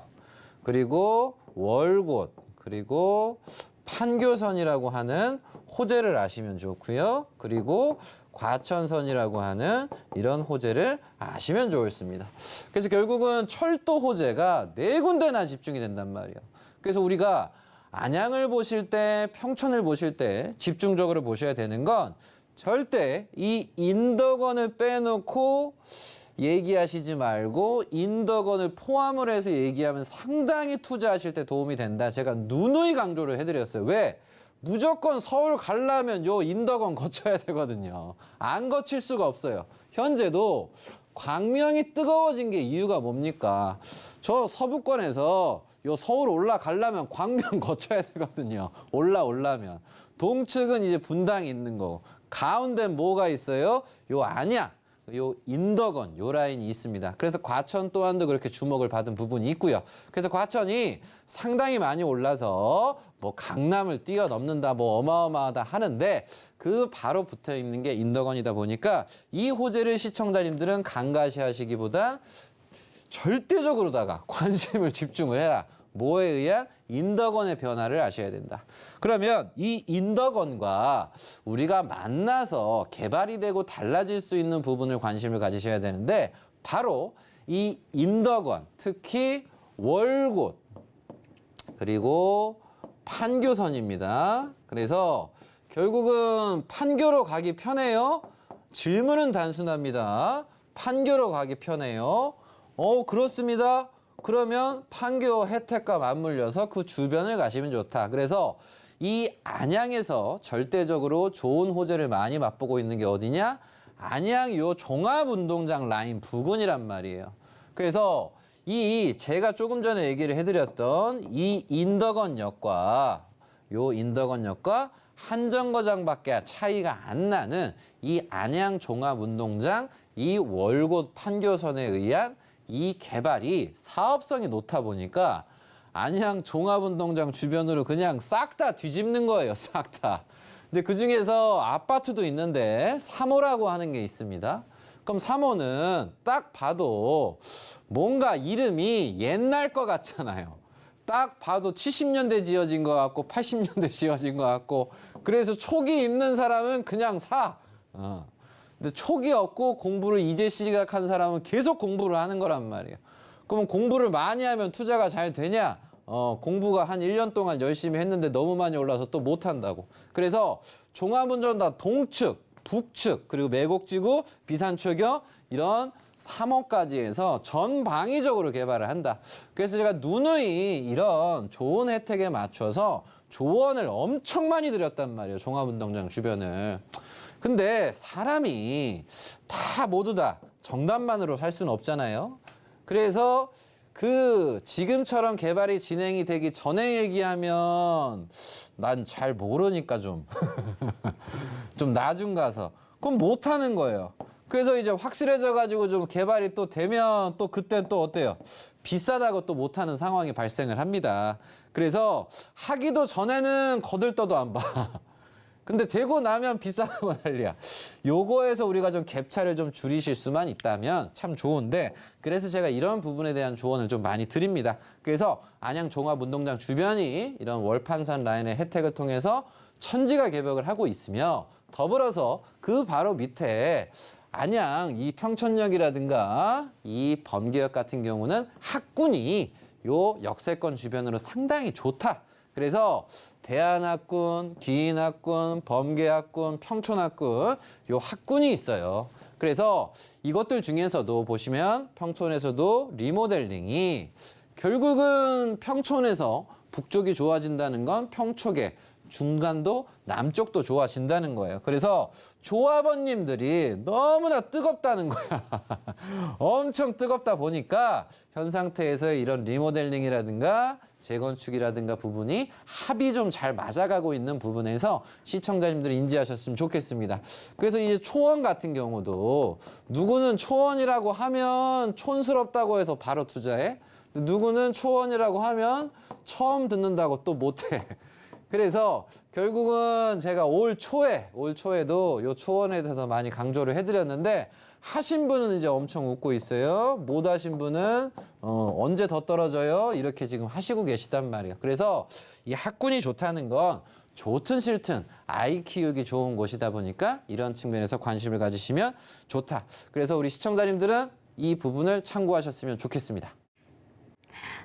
그리고 월곶, 그리고 판교선이라고 하는 호재를 아시면 좋고요. 그리고 과천선이라고 하는 이런 호재를 아시면 좋습니다. 그래서 결국은 철도 호재가 4군데나 집중이 된단 말이에요. 그래서 우리가 안양을 보실 때, 평촌을 보실 때 집중적으로 보셔야 되는 건 절대 이 인덕원을 빼놓고 얘기하시지 말고 인덕원을 포함을 해서 얘기하면 상당히 투자하실 때 도움이 된다. 제가 누누이 강조를 해드렸어요. 왜? 무조건 서울 가려면 요 인덕원 거쳐야 되거든요. 안 거칠 수가 없어요. 현재도 광명이 뜨거워진 게 이유가 뭡니까? 저 서부권에서 요 서울 올라가려면 광명 거쳐야 되거든요. 올라오려면. 동측은 이제 분당이 있는 거고. 가운데 뭐가 있어요? 요 안양. 요 인덕원 요 라인이 있습니다. 그래서 과천 또한도 그렇게 주목을 받은 부분이 있고요. 그래서 과천이 상당히 많이 올라서 뭐 강남을 뛰어넘는다 뭐 어마어마하다 하는데 그 바로 붙어 있는 게 인덕원이다 보니까 이 호재를 시청자님들은 간과시하시기보단 절대적으로다가 관심을 집중을 해라. 뭐에 의한? 인덕원의 변화를 아셔야 된다. 그러면 이 인덕원과 우리가 만나서 개발이 되고 달라질 수 있는 부분을 관심을 가지셔야 되는데 바로 이 인덕원, 특히 월곶, 그리고 판교선입니다. 그래서 결국은 판교로 가기 편해요? 질문은 단순합니다. 판교로 가기 편해요? 그렇습니다. 그러면 판교 혜택과 맞물려서 그 주변을 가시면 좋다. 그래서 이 안양에서 절대적으로 좋은 호재를 많이 맛보고 있는 게 어디냐? 안양 요 종합운동장 라인 부근이란 말이에요. 그래서 이 제가 조금 전에 얘기를 해드렸던 이 인덕원역과 요 인덕원역과 한정거장밖에 차이가 안 나는 이 안양 종합운동장 이 월곶 판교선에 의한 이 개발이 사업성이 높다 보니까 안양 종합운동장 주변으로 그냥 싹 다 뒤집는 거예요. 싹 다. 근데 그중에서 아파트도 있는데 3호라고 하는 게 있습니다. 그럼 3호는 딱 봐도 뭔가 이름이 옛날 거 같잖아요. 딱 봐도 70년대 지어진 것 같고 80년대 지어진 것 같고 그래서 촉이 있는 사람은 그냥 사. 근데 촉이 없고 공부를 이제 시작한 사람은 계속 공부를 하는 거란 말이에요. 그러면 공부를 많이 하면 투자가 잘 되냐? 공부가 한 1년 동안 열심히 했는데 너무 많이 올라서 또 못한다고. 그래서 종합운전 다 동측, 북측, 그리고 매곡지구, 비산초경 이런 3호까지 해서 전방위적으로 개발을 한다. 그래서 제가 누누이 이런 좋은 혜택에 맞춰서 조언을 엄청 많이 드렸단 말이에요. 종합운동장 주변을. 근데 사람이 다 모두 다 정답만으로 살 수는 없잖아요. 그래서 그 지금처럼 개발이 진행이 되기 전에 얘기하면 난 잘 모르니까 좀 나중 가서 그럼 못 하는 거예요. 그래서 이제 확실해져 가지고 좀 개발이 또 되면 또 그때 또 어때요? 비싸다고 또 못하는 상황이 발생을 합니다. 그래서 하기도 전에는 거들떠도 안 봐. 근데 되고 나면 비싸다고 난리야. 요거에서 우리가 좀 갭차를 좀 줄이실 수만 있다면 참 좋은데 그래서 제가 이런 부분에 대한 조언을 좀 많이 드립니다. 그래서 안양 종합운동장 주변이 이런 월판산 라인의 혜택을 통해서 천지가 개벽을 하고 있으며 더불어서 그 바로 밑에 안양 이 평촌역이라든가 이 범계역 같은 경우는 학군이 요 역세권 주변으로 상당히 좋다. 그래서 대안학군, 기인학군, 범계학군, 평촌학군 요 학군이 있어요. 그래서 이것들 중에서도 보시면 평촌에서도 리모델링이 결국은 평촌에서 북쪽이 좋아진다는 건 평촌의 중간도 남쪽도 좋아진다는 거예요. 그래서 조합원님들이 너무나 뜨겁다는 거야. 엄청 뜨겁다 보니까 현 상태에서 이런 리모델링이라든가 재건축이라든가 부분이 합이 좀 잘 맞아가고 있는 부분에서 시청자님들이 인지하셨으면 좋겠습니다. 그래서 이제 초원 같은 경우도 누구는 초원이라고 하면 촌스럽다고 해서 바로 투자해. 누구는 초원이라고 하면 처음 듣는다고 또 못해. 그래서 결국은 제가 올 초에도 요 초원에 대해서 많이 강조를 해드렸는데 하신 분은 이제 엄청 웃고 있어요. 못 하신 분은 언제 더 떨어져요? 이렇게 지금 하시고 계시단 말이에요. 그래서 이 학군이 좋다는 건 좋든 싫든 아이 키우기 좋은 곳이다 보니까 이런 측면에서 관심을 가지시면 좋다. 그래서 우리 시청자님들은 이 부분을 참고하셨으면 좋겠습니다.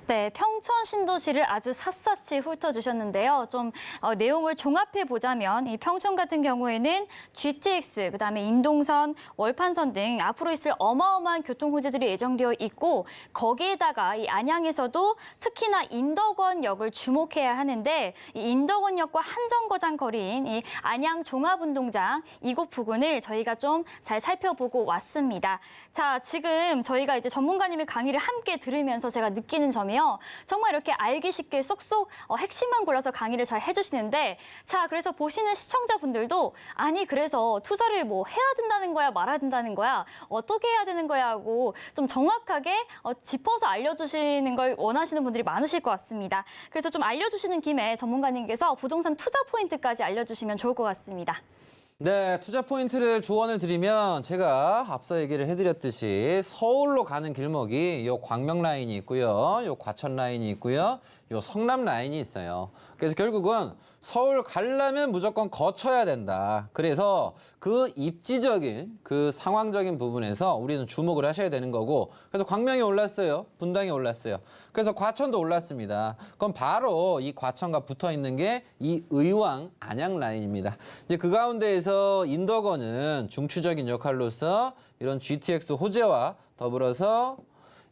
네, 평촌 신도시를 아주 샅샅이 훑어주셨는데요. 좀 내용을 종합해 보자면 이 평촌 같은 경우에는 GTX, 그다음에 인동선, 월판선 등 앞으로 있을 어마어마한 교통 호재들이 예정되어 있고 거기에다가 이 안양에서도 특히나 인덕원역을 주목해야 하는데 이 인덕원역과 한정거장 거리인 이 안양 종합운동장 이곳 부근을 저희가 좀 잘 살펴보고 왔습니다. 자, 지금 저희가 이제 전문가님의 강의를 함께 들으면서 제가 느끼는 점이요. 정말 이렇게 알기 쉽게 쏙쏙 핵심만 골라서 강의를 잘 해주시는데 자, 그래서 보시는 시청자분들도 아니 그래서 투자를 뭐 해야 된다는 거야 말아야 된다는 거야 어떻게 해야 되는 거야 하고 좀 정확하게 짚어서 알려주시는 걸 원하시는 분들이 많으실 것 같습니다. 그래서 좀 알려주시는 김에 전문가님께서 부동산 투자 포인트까지 알려주시면 좋을 것 같습니다. 네, 투자 포인트를 조언을 드리면 제가 앞서 얘기를 해드렸듯이 서울로 가는 길목이 요 광명 라인이 있고요. 요 과천 라인이 있고요. 요 성남 라인이 있어요. 그래서 결국은 서울 가려면 무조건 거쳐야 된다. 그래서 그 입지적인 그 상황적인 부분에서 우리는 주목을 하셔야 되는 거고 그래서 광명이 올랐어요. 분당이 올랐어요. 그래서 과천도 올랐습니다. 그럼 바로 이 과천과 붙어 있는 게 이 의왕 안양 라인입니다. 이제 그 가운데에서 인덕원은 중추적인 역할로서 이런 GTX 호재와 더불어서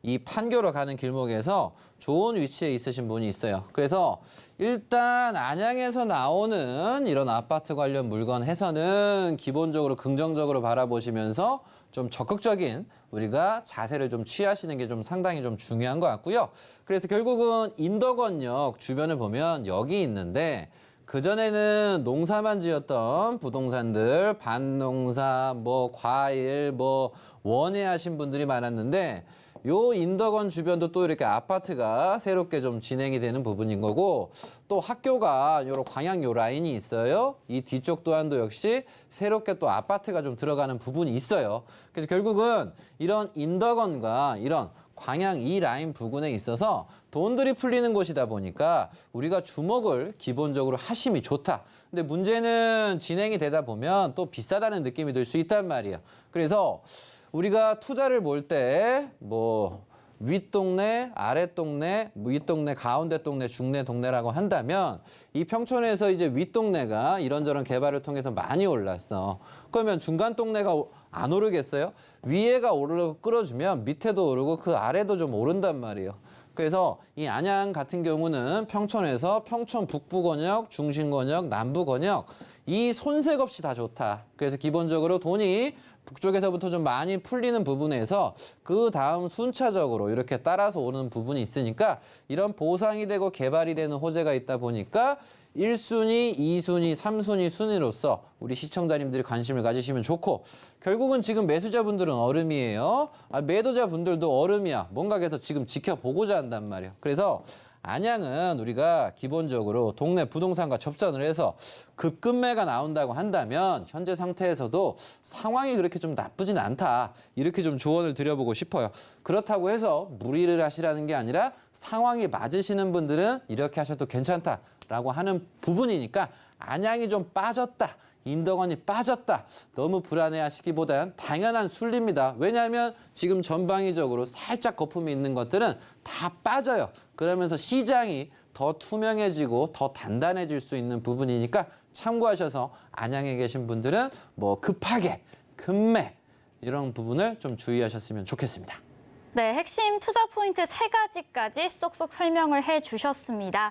이 판교로 가는 길목에서 좋은 위치에 있으신 분이 있어요. 그래서 일단 안양에서 나오는 이런 아파트 관련 물건 해서는 기본적으로 긍정적으로 바라보시면서 좀 적극적인 우리가 자세를 좀 취하시는 게 좀 상당히 좀 중요한 것 같고요. 그래서 결국은 인덕원역 주변을 보면 여기 있는데 그전에는 농사만 지었던 부동산들, 밭농사, 뭐 과일, 뭐 원예 하신 분들이 많았는데 요 인덕원 주변도 또 이렇게 아파트가 새롭게 좀 진행이 되는 부분인 거고 또 학교가 요런 광양 요 라인이 있어요. 이 뒤쪽 또한도 역시 새롭게 또 아파트가 좀 들어가는 부분이 있어요. 그래서 결국은 이런 인덕원과 이런 광양 이 라인 부근에 있어서 돈들이 풀리는 곳이다 보니까 우리가 주목을 기본적으로 하심이 좋다. 근데 문제는 진행이 되다 보면 또 비싸다는 느낌이 들 수 있단 말이에요. 그래서 우리가 투자를 볼 때 뭐 윗동네, 아랫동네, 윗동네, 가운데 동네, 중내 동네라고 한다면 이 평촌에서 이제 윗동네가 이런저런 개발을 통해서 많이 올랐어. 그러면 중간 동네가 안 오르겠어요? 위에가 오르고 끌어주면 밑에도 오르고 그 아래도 좀 오른단 말이에요. 그래서 이 안양 같은 경우는 평촌에서 평촌 북부권역, 중심권역, 남부권역 이 손색 없이 다 좋다. 그래서 기본적으로 돈이 북쪽에서부터 좀 많이 풀리는 부분에서 그 다음 순차적으로 이렇게 따라서 오는 부분이 있으니까 이런 보상이 되고 개발이 되는 호재가 있다 보니까 1순위, 2순위, 3순위 순위로서 우리 시청자님들이 관심을 가지시면 좋고 결국은 지금 매수자분들은 얼음이에요. 매도자분들도 얼음이야. 뭔가 해서 지금 지켜보고자 한단 말이에요. 그래서 안양은 우리가 기본적으로 동네 부동산과 접선을 해서 급급매가 나온다고 한다면 현재 상태에서도 상황이 그렇게 좀 나쁘진 않다. 이렇게 좀 조언을 드려보고 싶어요. 그렇다고 해서 무리를 하시라는 게 아니라 상황이 맞으시는 분들은 이렇게 하셔도 괜찮다라고 하는 부분이니까 안양이 좀 빠졌다. 인덕원이 빠졌다. 너무 불안해하시기보다는 당연한 순리입니다. 왜냐하면 지금 전방위적으로 살짝 거품이 있는 것들은 다 빠져요. 그러면서 시장이 더 투명해지고 더 단단해질 수 있는 부분이니까 참고하셔서 안양에 계신 분들은 뭐 급하게 급매 이런 부분을 좀 주의하셨으면 좋겠습니다. 네, 핵심 투자 포인트 3가지까지 쏙쏙 설명을 해주셨습니다.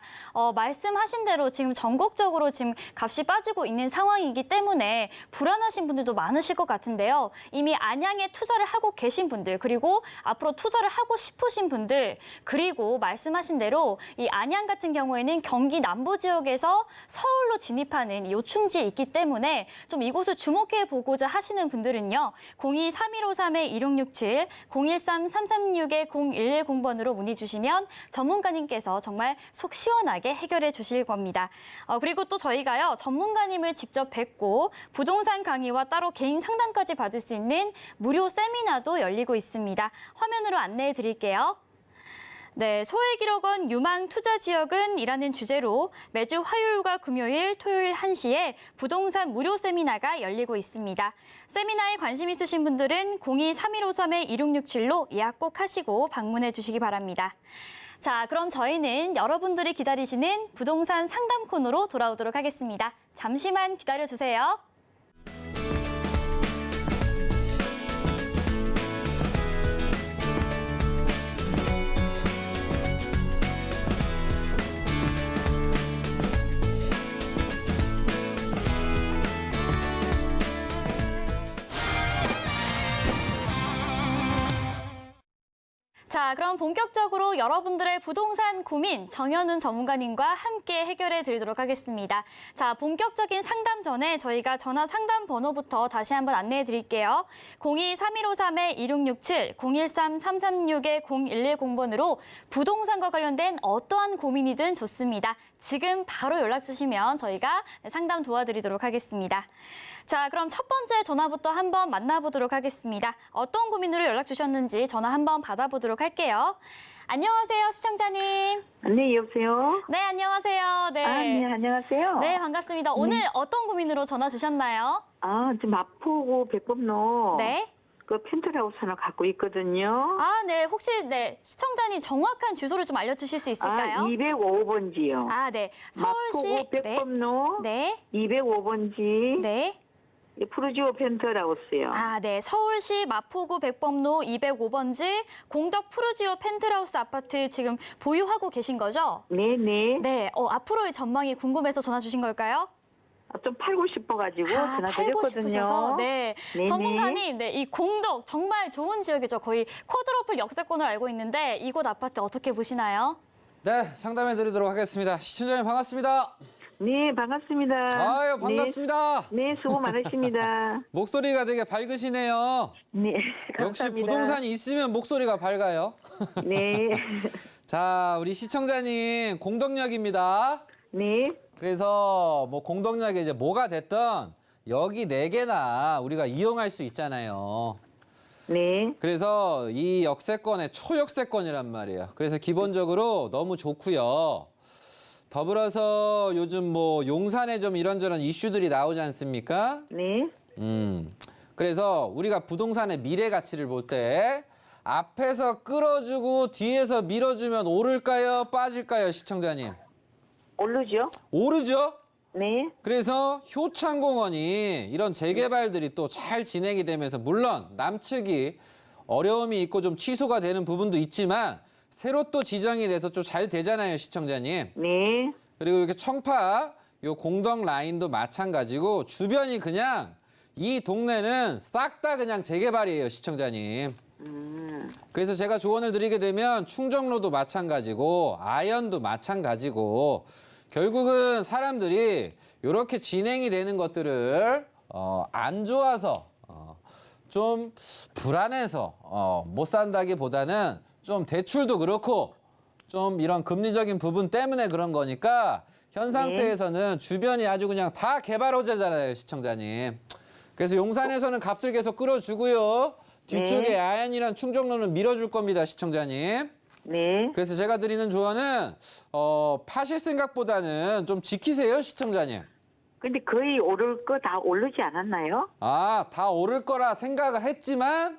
말씀하신 대로 지금 전국적으로 지금 값이 빠지고 있는 상황이기 때문에 불안하신 분들도 많으실 것 같은데요. 이미 안양에 투자를 하고 계신 분들, 그리고 앞으로 투자를 하고 싶으신 분들, 그리고 말씀하신 대로 이 안양 같은 경우에는 경기 남부 지역에서 서울로 진입하는 요충지에 있기 때문에 좀 이곳을 주목해 보고자 하시는 분들은요. 02-3153-1667, 013-336-0110번으로 문의 주시면 전문가님께서 정말 속 시원하게 해결해 주실 겁니다. 그리고 또 저희가요, 전문가님을 직접 뵙고 부동산 강의와 따로 개인 상담까지 받을 수 있는 무료 세미나도 열리고 있습니다. 화면으로 안내해 드릴게요. 네, 소액1억원 유망 투자 지역은 이라는 주제로 매주 화요일과 금요일, 토요일 1시에 부동산 무료 세미나가 열리고 있습니다. 세미나에 관심 있으신 분들은 02-3153-2667로 예약 꼭 하시고 방문해 주시기 바랍니다. 자, 그럼 저희는 여러분들이 기다리시는 부동산 상담 코너로 돌아오도록 하겠습니다. 잠시만 기다려 주세요. 자, 그럼 본격적으로 여러분들의 부동산 고민 정현훈 전문가님과 함께 해결해 드리도록 하겠습니다. 자, 본격적인 상담 전에 저희가 전화 상담 번호부터 다시 한번 안내해 드릴게요. 02-3153-2667, 013-336-0110번으로 부동산과 관련된 어떠한 고민이든 좋습니다. 지금 바로 연락 주시면 저희가 상담 도와드리도록 하겠습니다. 자, 그럼 첫 번째 전화부터 한번 만나보도록 하겠습니다. 어떤 고민으로 연락 주셨는지 전화 한번 받아보도록 할게요. 안녕하세요, 시청자님. 네, 여보세요? 네, 안녕하세요. 네. 네, 안녕하세요. 네, 반갑습니다. 오늘 어떤 고민으로 전화 주셨나요? 지금 마포구 백범로 네. 그 펜트하우스 하나 갖고 있거든요. 네. 혹시 시청자님 정확한 주소를 좀 알려주실 수 있을까요? 205번지요. 네. 서울시. 마포구 백범로 네. 205번지. 네. 푸르지오 펜트하우스요. 네. 서울시 마포구 백범로 205번지 공덕 푸르지오 펜트하우스 아파트 지금 보유하고 계신 거죠? 네네. 네. 앞으로의 전망이 궁금해서 전화 주신 걸까요? 좀 팔고 싶어가지고 전화 팔고 드렸거든요. 싶으셔서. 네. 네네. 전문가님, 이 공덕 정말 좋은 지역이죠. 거의 쿼드러플 역세권을 알고 있는데 이곳 아파트 어떻게 보시나요? 네, 상담해 드리도록 하겠습니다. 시청자님 반갑습니다. 네, 반갑습니다. 아유, 반갑습니다. 네, 수고 많으십니다. 목소리가 되게 밝으시네요. 네, 역시 감사합니다. 부동산이 있으면 목소리가 밝아요. 네. 자, 우리 시청자님 공덕역입니다. 네. 그래서 뭐 공덕역에 이제 뭐가 됐든 여기 4개나 우리가 이용할 수 있잖아요. 네. 그래서 이 역세권의 초역세권이란 말이에요. 그래서 기본적으로 너무 좋고요. 더불어서 요즘 뭐 용산에 좀 이런저런 이슈들이 나오지 않습니까? 네. 그래서 우리가 부동산의 미래 가치를 볼 때 앞에서 끌어주고 뒤에서 밀어주면 오를까요? 빠질까요? 시청자님. 오르죠? 오르죠? 네. 그래서 효창공원이 이런 재개발들이 또 잘 진행이 되면서 물론 남측이 어려움이 있고 좀 취소가 되는 부분도 있지만 새로 또 지정이 돼서 좀 잘 되잖아요, 시청자님. 네. 그리고 이렇게 청파 요 공덕 라인도 마찬가지고 주변이 그냥 이 동네는 싹 다 그냥 재개발이에요, 시청자님. 그래서 제가 조언을 드리게 되면 충정로도 마찬가지고 아현도 마찬가지고 결국은 사람들이 이렇게 진행이 되는 것들을 안 좋아서 좀 불안해서 못 산다기보다는 좀 대출도 그렇고 좀 이런 금리적인 부분 때문에 그런 거니까 현 상태에서는 주변이 아주 그냥 다 개발 호재잖아요, 시청자님. 그래서 용산에서는 값을 계속 끌어주고요. 뒤쪽에 아현이랑 충정로는 밀어줄 겁니다, 시청자님. 네. 그래서 제가 드리는 조언은 파실 생각보다는 좀 지키세요, 시청자님. 근데 거의 오를 거 다 오르지 않았나요? 아, 다 오를 거라 생각을 했지만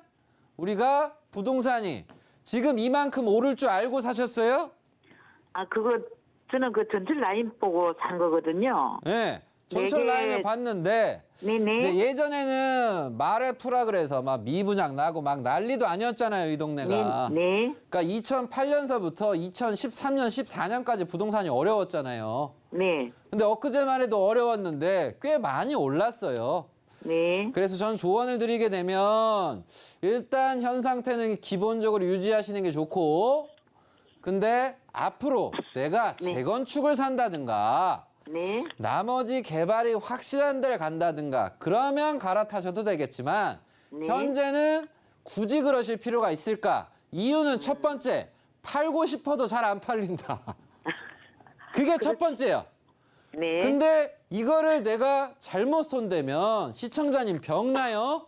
우리가 부동산이 지금 이만큼 오를 줄 알고 사셨어요? 아, 그거 저는 그 전철 라인 보고 산 거거든요. 네. 전철 네 개. 라인을 봤는데 네네. 이제 예전에는 말에 푸라 그래서 막 미분양 나고 막 난리도 아니었잖아요, 이 동네가. 네. 그러니까 2008년서부터 2013년, 14년까지 부동산이 어려웠잖아요. 네. 근데 엊그제만 해도 어려웠는데 꽤 많이 올랐어요. 네. 그래서 저는 조언을 드리게 되면 일단 현 상태는 기본적으로 유지하시는 게 좋고, 근데 앞으로 내가 네. 재건축을 산다든가 네. 나머지 개발이 확실한 데를 간다든가 그러면 갈아타셔도 되겠지만 네. 현재는 굳이 그러실 필요가 있을까? 이유는 첫 번째, 팔고 싶어도 잘 안 팔린다. 그게 첫 번째야. 네. 근데 이거를 내가 잘못 손대면 시청자님 병나요?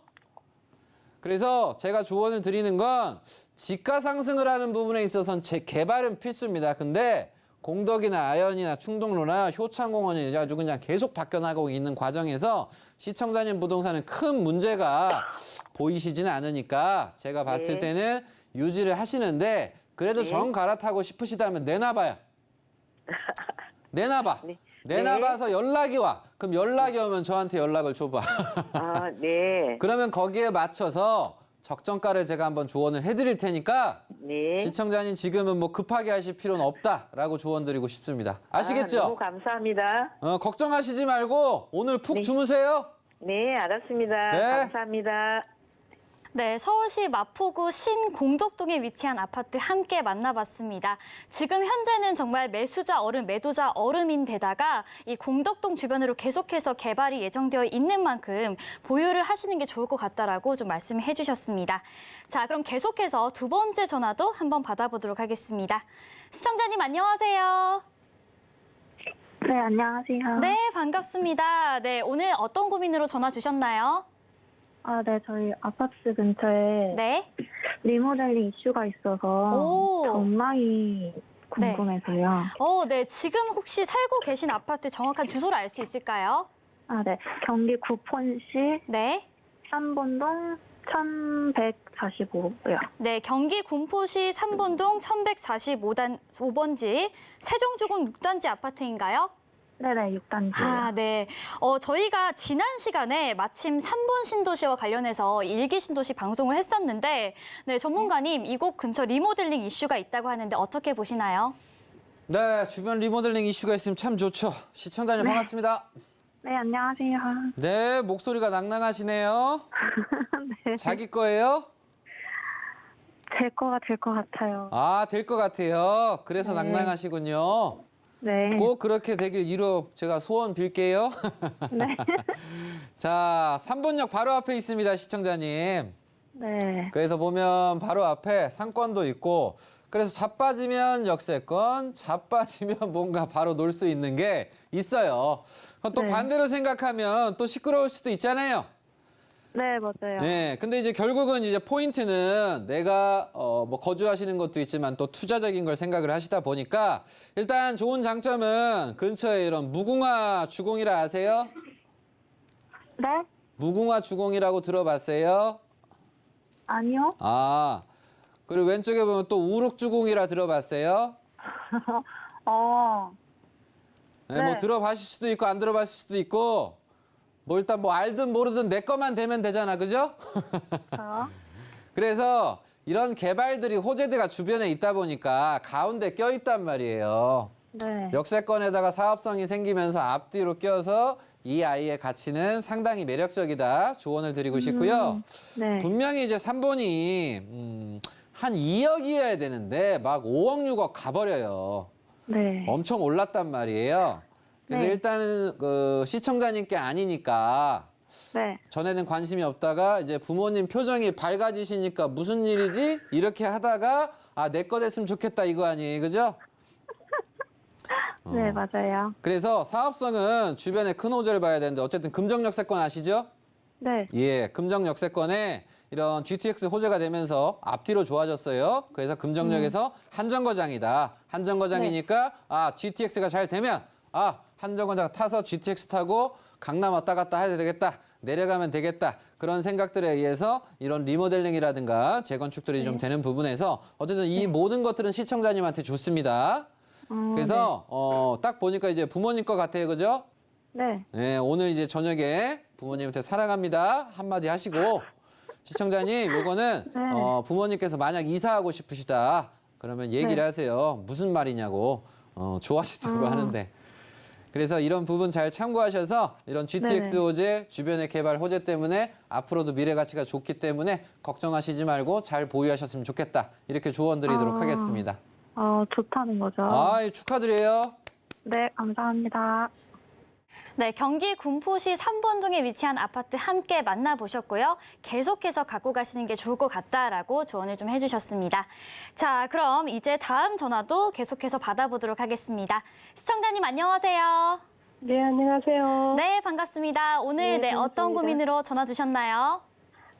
그래서 제가 조언을 드리는 건 지가 상승을 하는 부분에 있어서는 개발은 필수입니다. 근데 공덕이나 아현이나 충동로나 효창공원이 아주 그냥 계속 바뀌어나가고 있는 과정에서 시청자님 부동산은 큰 문제가 보이시지는 않으니까 제가 봤을 네. 때는 유지를 하시는데 그래도 네. 정 갈아타고 싶으시다면 내놔봐요. 내놔봐. 네. 내놔봐서 연락이 와. 그럼 연락이 오면 저한테 연락을 줘봐. 아, 네. 그러면 거기에 맞춰서 적정가를 제가 한번 조언을 해드릴 테니까 네. 시청자님 지금은 뭐 급하게 하실 필요는 없다라고 조언 드리고 싶습니다. 아시겠죠? 아, 너무 감사합니다. 걱정하시지 말고 오늘 푹 네. 주무세요. 네, 알았습니다. 네. 감사합니다. 네, 서울시 마포구 신공덕동에 위치한 아파트 함께 만나봤습니다. 지금 현재는 정말 매수자 얼음, 매도자 얼음인데다가 이 공덕동 주변으로 계속해서 개발이 예정되어 있는 만큼 보유를 하시는 게 좋을 것 같다라고 좀 말씀을 해주셨습니다. 자, 그럼 계속해서 두 번째 전화도 한번 받아보도록 하겠습니다. 시청자님 안녕하세요. 네, 안녕하세요. 네, 반갑습니다. 네, 오늘 어떤 고민으로 전화 주셨나요? 아, 네, 저희 아파트 근처에 네. 리모델링 이슈가 있어서 오. 전망이 궁금해서요. 네. 지금 혹시 살고 계신 아파트 정확한 주소를 알 수 있을까요? 아, 네. 경기 구폰시 네. 3본동 1145고요. 네, 경기 군포시 3본동 1145번지 세종주공 6단지 아파트인가요? 네네, 6단지요. 아, 네. 저희가 지난 시간에 마침 3분 신도시와 관련해서 일기 신도시 방송을 했었는데, 네, 전문가님, 이곳 근처 리모델링 이슈가 있다고 하는데 어떻게 보시나요? 네, 주변 리모델링 이슈가 있으면 참 좋죠. 시청자님 반갑습니다. 네, 안녕하세요. 네, 목소리가 낭낭하시네요. 네. 자기 거예요? 제 거가 될 것 같아요. 아, 될 것 같아요. 그래서 네. 낭낭하시군요. 네. 꼭 그렇게 되길 이로 제가 소원 빌게요. 네. 자, 3번역 바로 앞에 있습니다, 시청자님. 네. 그래서 보면 바로 앞에 상권도 있고, 그래서 자빠지면 역세권, 자빠지면 뭔가 바로 놀 수 있는 게 있어요. 그럼 또 네. 반대로 생각하면 또 시끄러울 수도 있잖아요. 네, 맞아요. 네, 근데 이제 결국은 이제 포인트는 내가 뭐 거주하시는 것도 있지만 또 투자적인 걸 생각을 하시다 보니까 일단 좋은 장점은 근처에 이런 무궁화 주공이라 아세요? 네? 무궁화 주공이라고 들어봤어요? 아니요? 아, 그리고 왼쪽에 보면 또 우룩 주공이라 들어봤어요? 네, 뭐 네. 들어봤을 수도 있고 안 들어봤을 수도 있고 뭐 일단 뭐 알든 모르든 내 것만 되면 되잖아, 그죠? 그래서 이런 개발들이 호재대가 주변에 있다 보니까 가운데 껴있단 말이에요. 네. 역세권에다가 사업성이 생기면서 앞뒤로 껴서 이 아이의 가치는 상당히 매력적이다. 조언을 드리고 싶고요. 네. 분명히 이제 3번이 한 2억이어야 되는데 막 5억, 6억 가버려요. 네. 엄청 올랐단 말이에요. 그래서 네. 일단은 그 시청자님께 아니니까 네. 전에는 관심이 없다가 이제 부모님 표정이 밝아지시니까 무슨 일이지? 이렇게 하다가 아, 내 거 됐으면 좋겠다 이거 아니에요, 그죠? 네, 맞아요. 그래서 사업성은 주변에 큰 호재를 봐야 되는데 어쨌든 금정역세권 아시죠? 네. 예, 금정역세권에 이런 GTX 호재가 되면서 앞뒤로 좋아졌어요. 그래서 금정역에서 한정거장이다. 한정거장이니까 아, GTX가 잘 되면 한정거장 타서 GTX 타고 강남 왔다 갔다 해야 되겠다. 내려가면 되겠다. 그런 생각들에 의해서 이런 리모델링이라든가 재건축들이 좀 되는 부분에서 어쨌든 이 모든 것들은 시청자님한테 좋습니다. 그래서 딱 보니까 이제 부모님 것 같아요. 그죠? 네. 네, 오늘 이제 저녁에 부모님한테 사랑합니다 한마디 하시고 시청자님 요거는 네. 부모님께서 만약 이사하고 싶으시다 그러면 얘기를 네. 하세요. 무슨 말이냐고 좋아하시다고 하는데 그래서 이런 부분 잘 참고하셔서 이런 GTX 네네. 호재 주변의 개발 호재 때문에 앞으로도 미래 가치가 좋기 때문에 걱정하시지 말고 잘 보유하셨으면 좋겠다 이렇게 조언 드리도록 하겠습니다. 좋다는 거죠. 축하드려요. 네, 감사합니다. 네, 경기 군포시 삼본동에 위치한 아파트 함께 만나보셨고요. 계속해서 갖고 가시는 게 좋을 것 같다라고 조언을 좀 해주셨습니다. 자, 그럼 이제 다음 전화도 계속해서 받아보도록 하겠습니다. 시청자님 안녕하세요. 네, 안녕하세요. 네, 반갑습니다. 오늘 네, 어떤 반갑습니다. 고민으로 전화 주셨나요?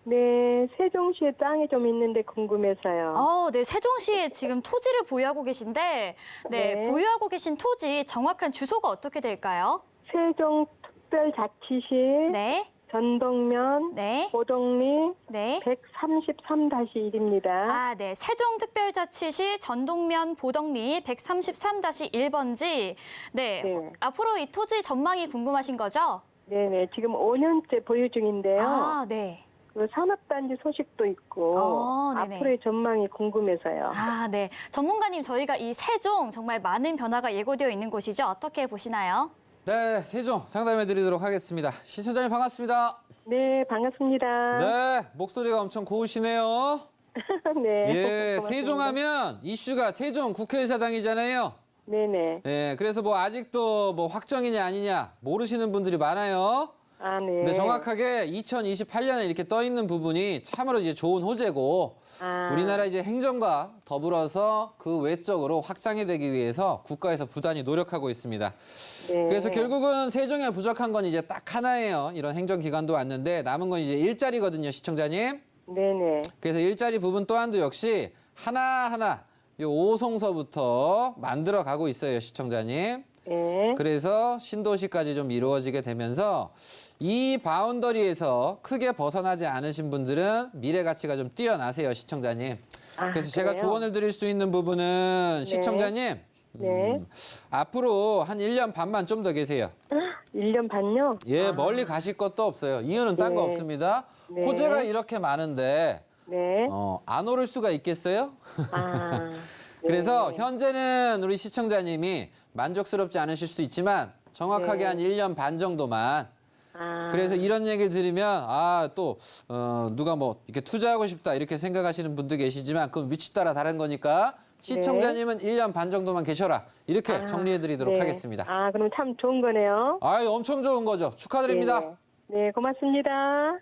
네, 세종시에 땅이 좀 있는데 궁금해서요. 네, 세종시에 지금 토지를 보유하고 계신데, 네, 네. 보유하고 계신 토지 정확한 주소가 어떻게 될까요? 세종특별자치시 네, 전동면 네, 보동리 네. 133-1입니다. 네. 세종특별자치시 전동면 보덕리 133-1번지. 네. 네. 앞으로 이 토지 전망이 궁금하신 거죠? 네네, 지금 5년째 보유 중인데요. 네. 그 산업단지 소식도 있고 네네. 앞으로의 전망이 궁금해서요. 네. 전문가님, 저희가 이 세종 정말 많은 변화가 예고되어 있는 곳이죠. 어떻게 보시나요? 네, 세종 상담해 드리도록 하겠습니다. 시청자님 반갑습니다. 네, 반갑습니다. 네, 목소리가 엄청 고우시네요. 네. 예, 고맙습니다. 세종하면 이슈가 세종 국회의사당이잖아요. 네네. 예, 그래서 뭐 아직도 뭐 확정이냐 아니냐 모르시는 분들이 많아요. 네. 근데 정확하게 2028년에 이렇게 떠 있는 부분이 참으로 이제 좋은 호재고 우리나라 이제 행정과 더불어서 그 외적으로 확장이 되기 위해서 국가에서 부단히 노력하고 있습니다. 네. 그래서 결국은 세종에 부족한 건 이제 딱 하나예요. 이런 행정기관도 왔는데 남은 건 이제 일자리거든요, 시청자님. 네네. 그래서 일자리 부분 또한도 역시 하나하나 이 오송서부터 만들어 가고 있어요, 시청자님. 네. 그래서 신도시까지 좀 이루어지게 되면서 이 바운더리에서 크게 벗어나지 않으신 분들은 미래 가치가 좀 뛰어나세요, 시청자님. 그래서 제가 그래요? 조언을 드릴 수 있는 부분은 시청자님, 네. 앞으로 한 1년 반만 좀 더 계세요. 1년 반요? 예, 멀리 가실 것도 없어요. 이유는 딴 거 네. 없습니다. 네. 호재가 이렇게 많은데 네. 안 오를 수가 있겠어요? 네. 그래서 현재는 우리 시청자님이 만족스럽지 않으실 수도 있지만 정확하게 네. 한 1년 반 정도만 그래서 이런 얘기를 들으면 또 누가 뭐 이렇게 투자하고 싶다 이렇게 생각하시는 분도 계시지만 그 위치 따라 다른 거니까 시청자님은 1년 반 정도만 계셔라 이렇게 정리해 드리도록 네. 하겠습니다. 그럼 참 좋은 거네요. 엄청 좋은 거죠. 축하드립니다. 네. 네, 고맙습니다.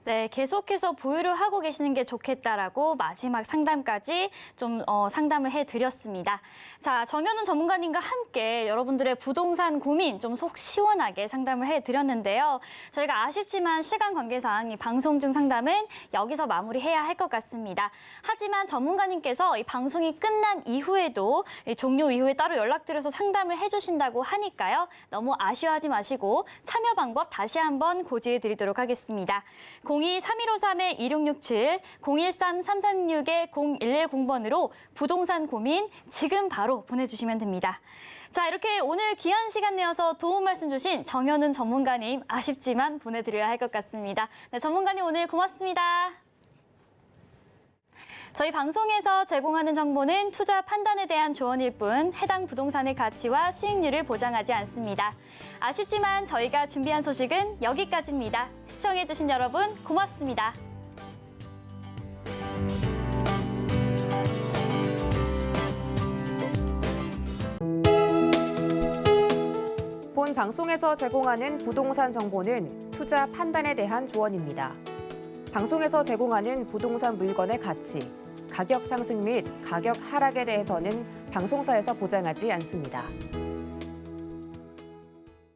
네, 계속해서 보유를 하고 계시는 게 좋겠다라고 마지막 상담까지 좀 상담을 해드렸습니다. 자, 정현훈 전문가님과 함께 여러분들의 부동산 고민 좀 속 시원하게 상담을 해드렸는데요. 저희가 아쉽지만 시간 관계상 이 방송 중 상담은 여기서 마무리해야 할 것 같습니다. 하지만 전문가님께서 이 방송이 끝난 이후에도 이 종료 이후에 따로 연락드려서 상담을 해주신다고 하니까요. 너무 아쉬워하지 마시고 참여 방법 다시 한번 고지해드리도록 하겠습니다. 02-3153-2667, 013-336-0110번으로 부동산 고민 지금 바로 보내주시면 됩니다. 자, 이렇게 오늘 귀한 시간 내어서 도움 말씀 주신 정현훈 전문가님 아쉽지만 보내드려야 할 것 같습니다. 네, 전문가님 오늘 고맙습니다. 저희 방송에서 제공하는 정보는 투자 판단에 대한 조언일 뿐 해당 부동산의 가치와 수익률을 보장하지 않습니다. 아쉽지만 저희가 준비한 소식은 여기까지입니다. 시청해주신 여러분 고맙습니다. 본 방송에서 제공하는 부동산 정보는 투자 판단에 대한 조언입니다. 방송에서 제공하는 부동산 물건의 가치, 가격 상승 및 가격 하락에 대해서는 방송사에서 보장하지 않습니다.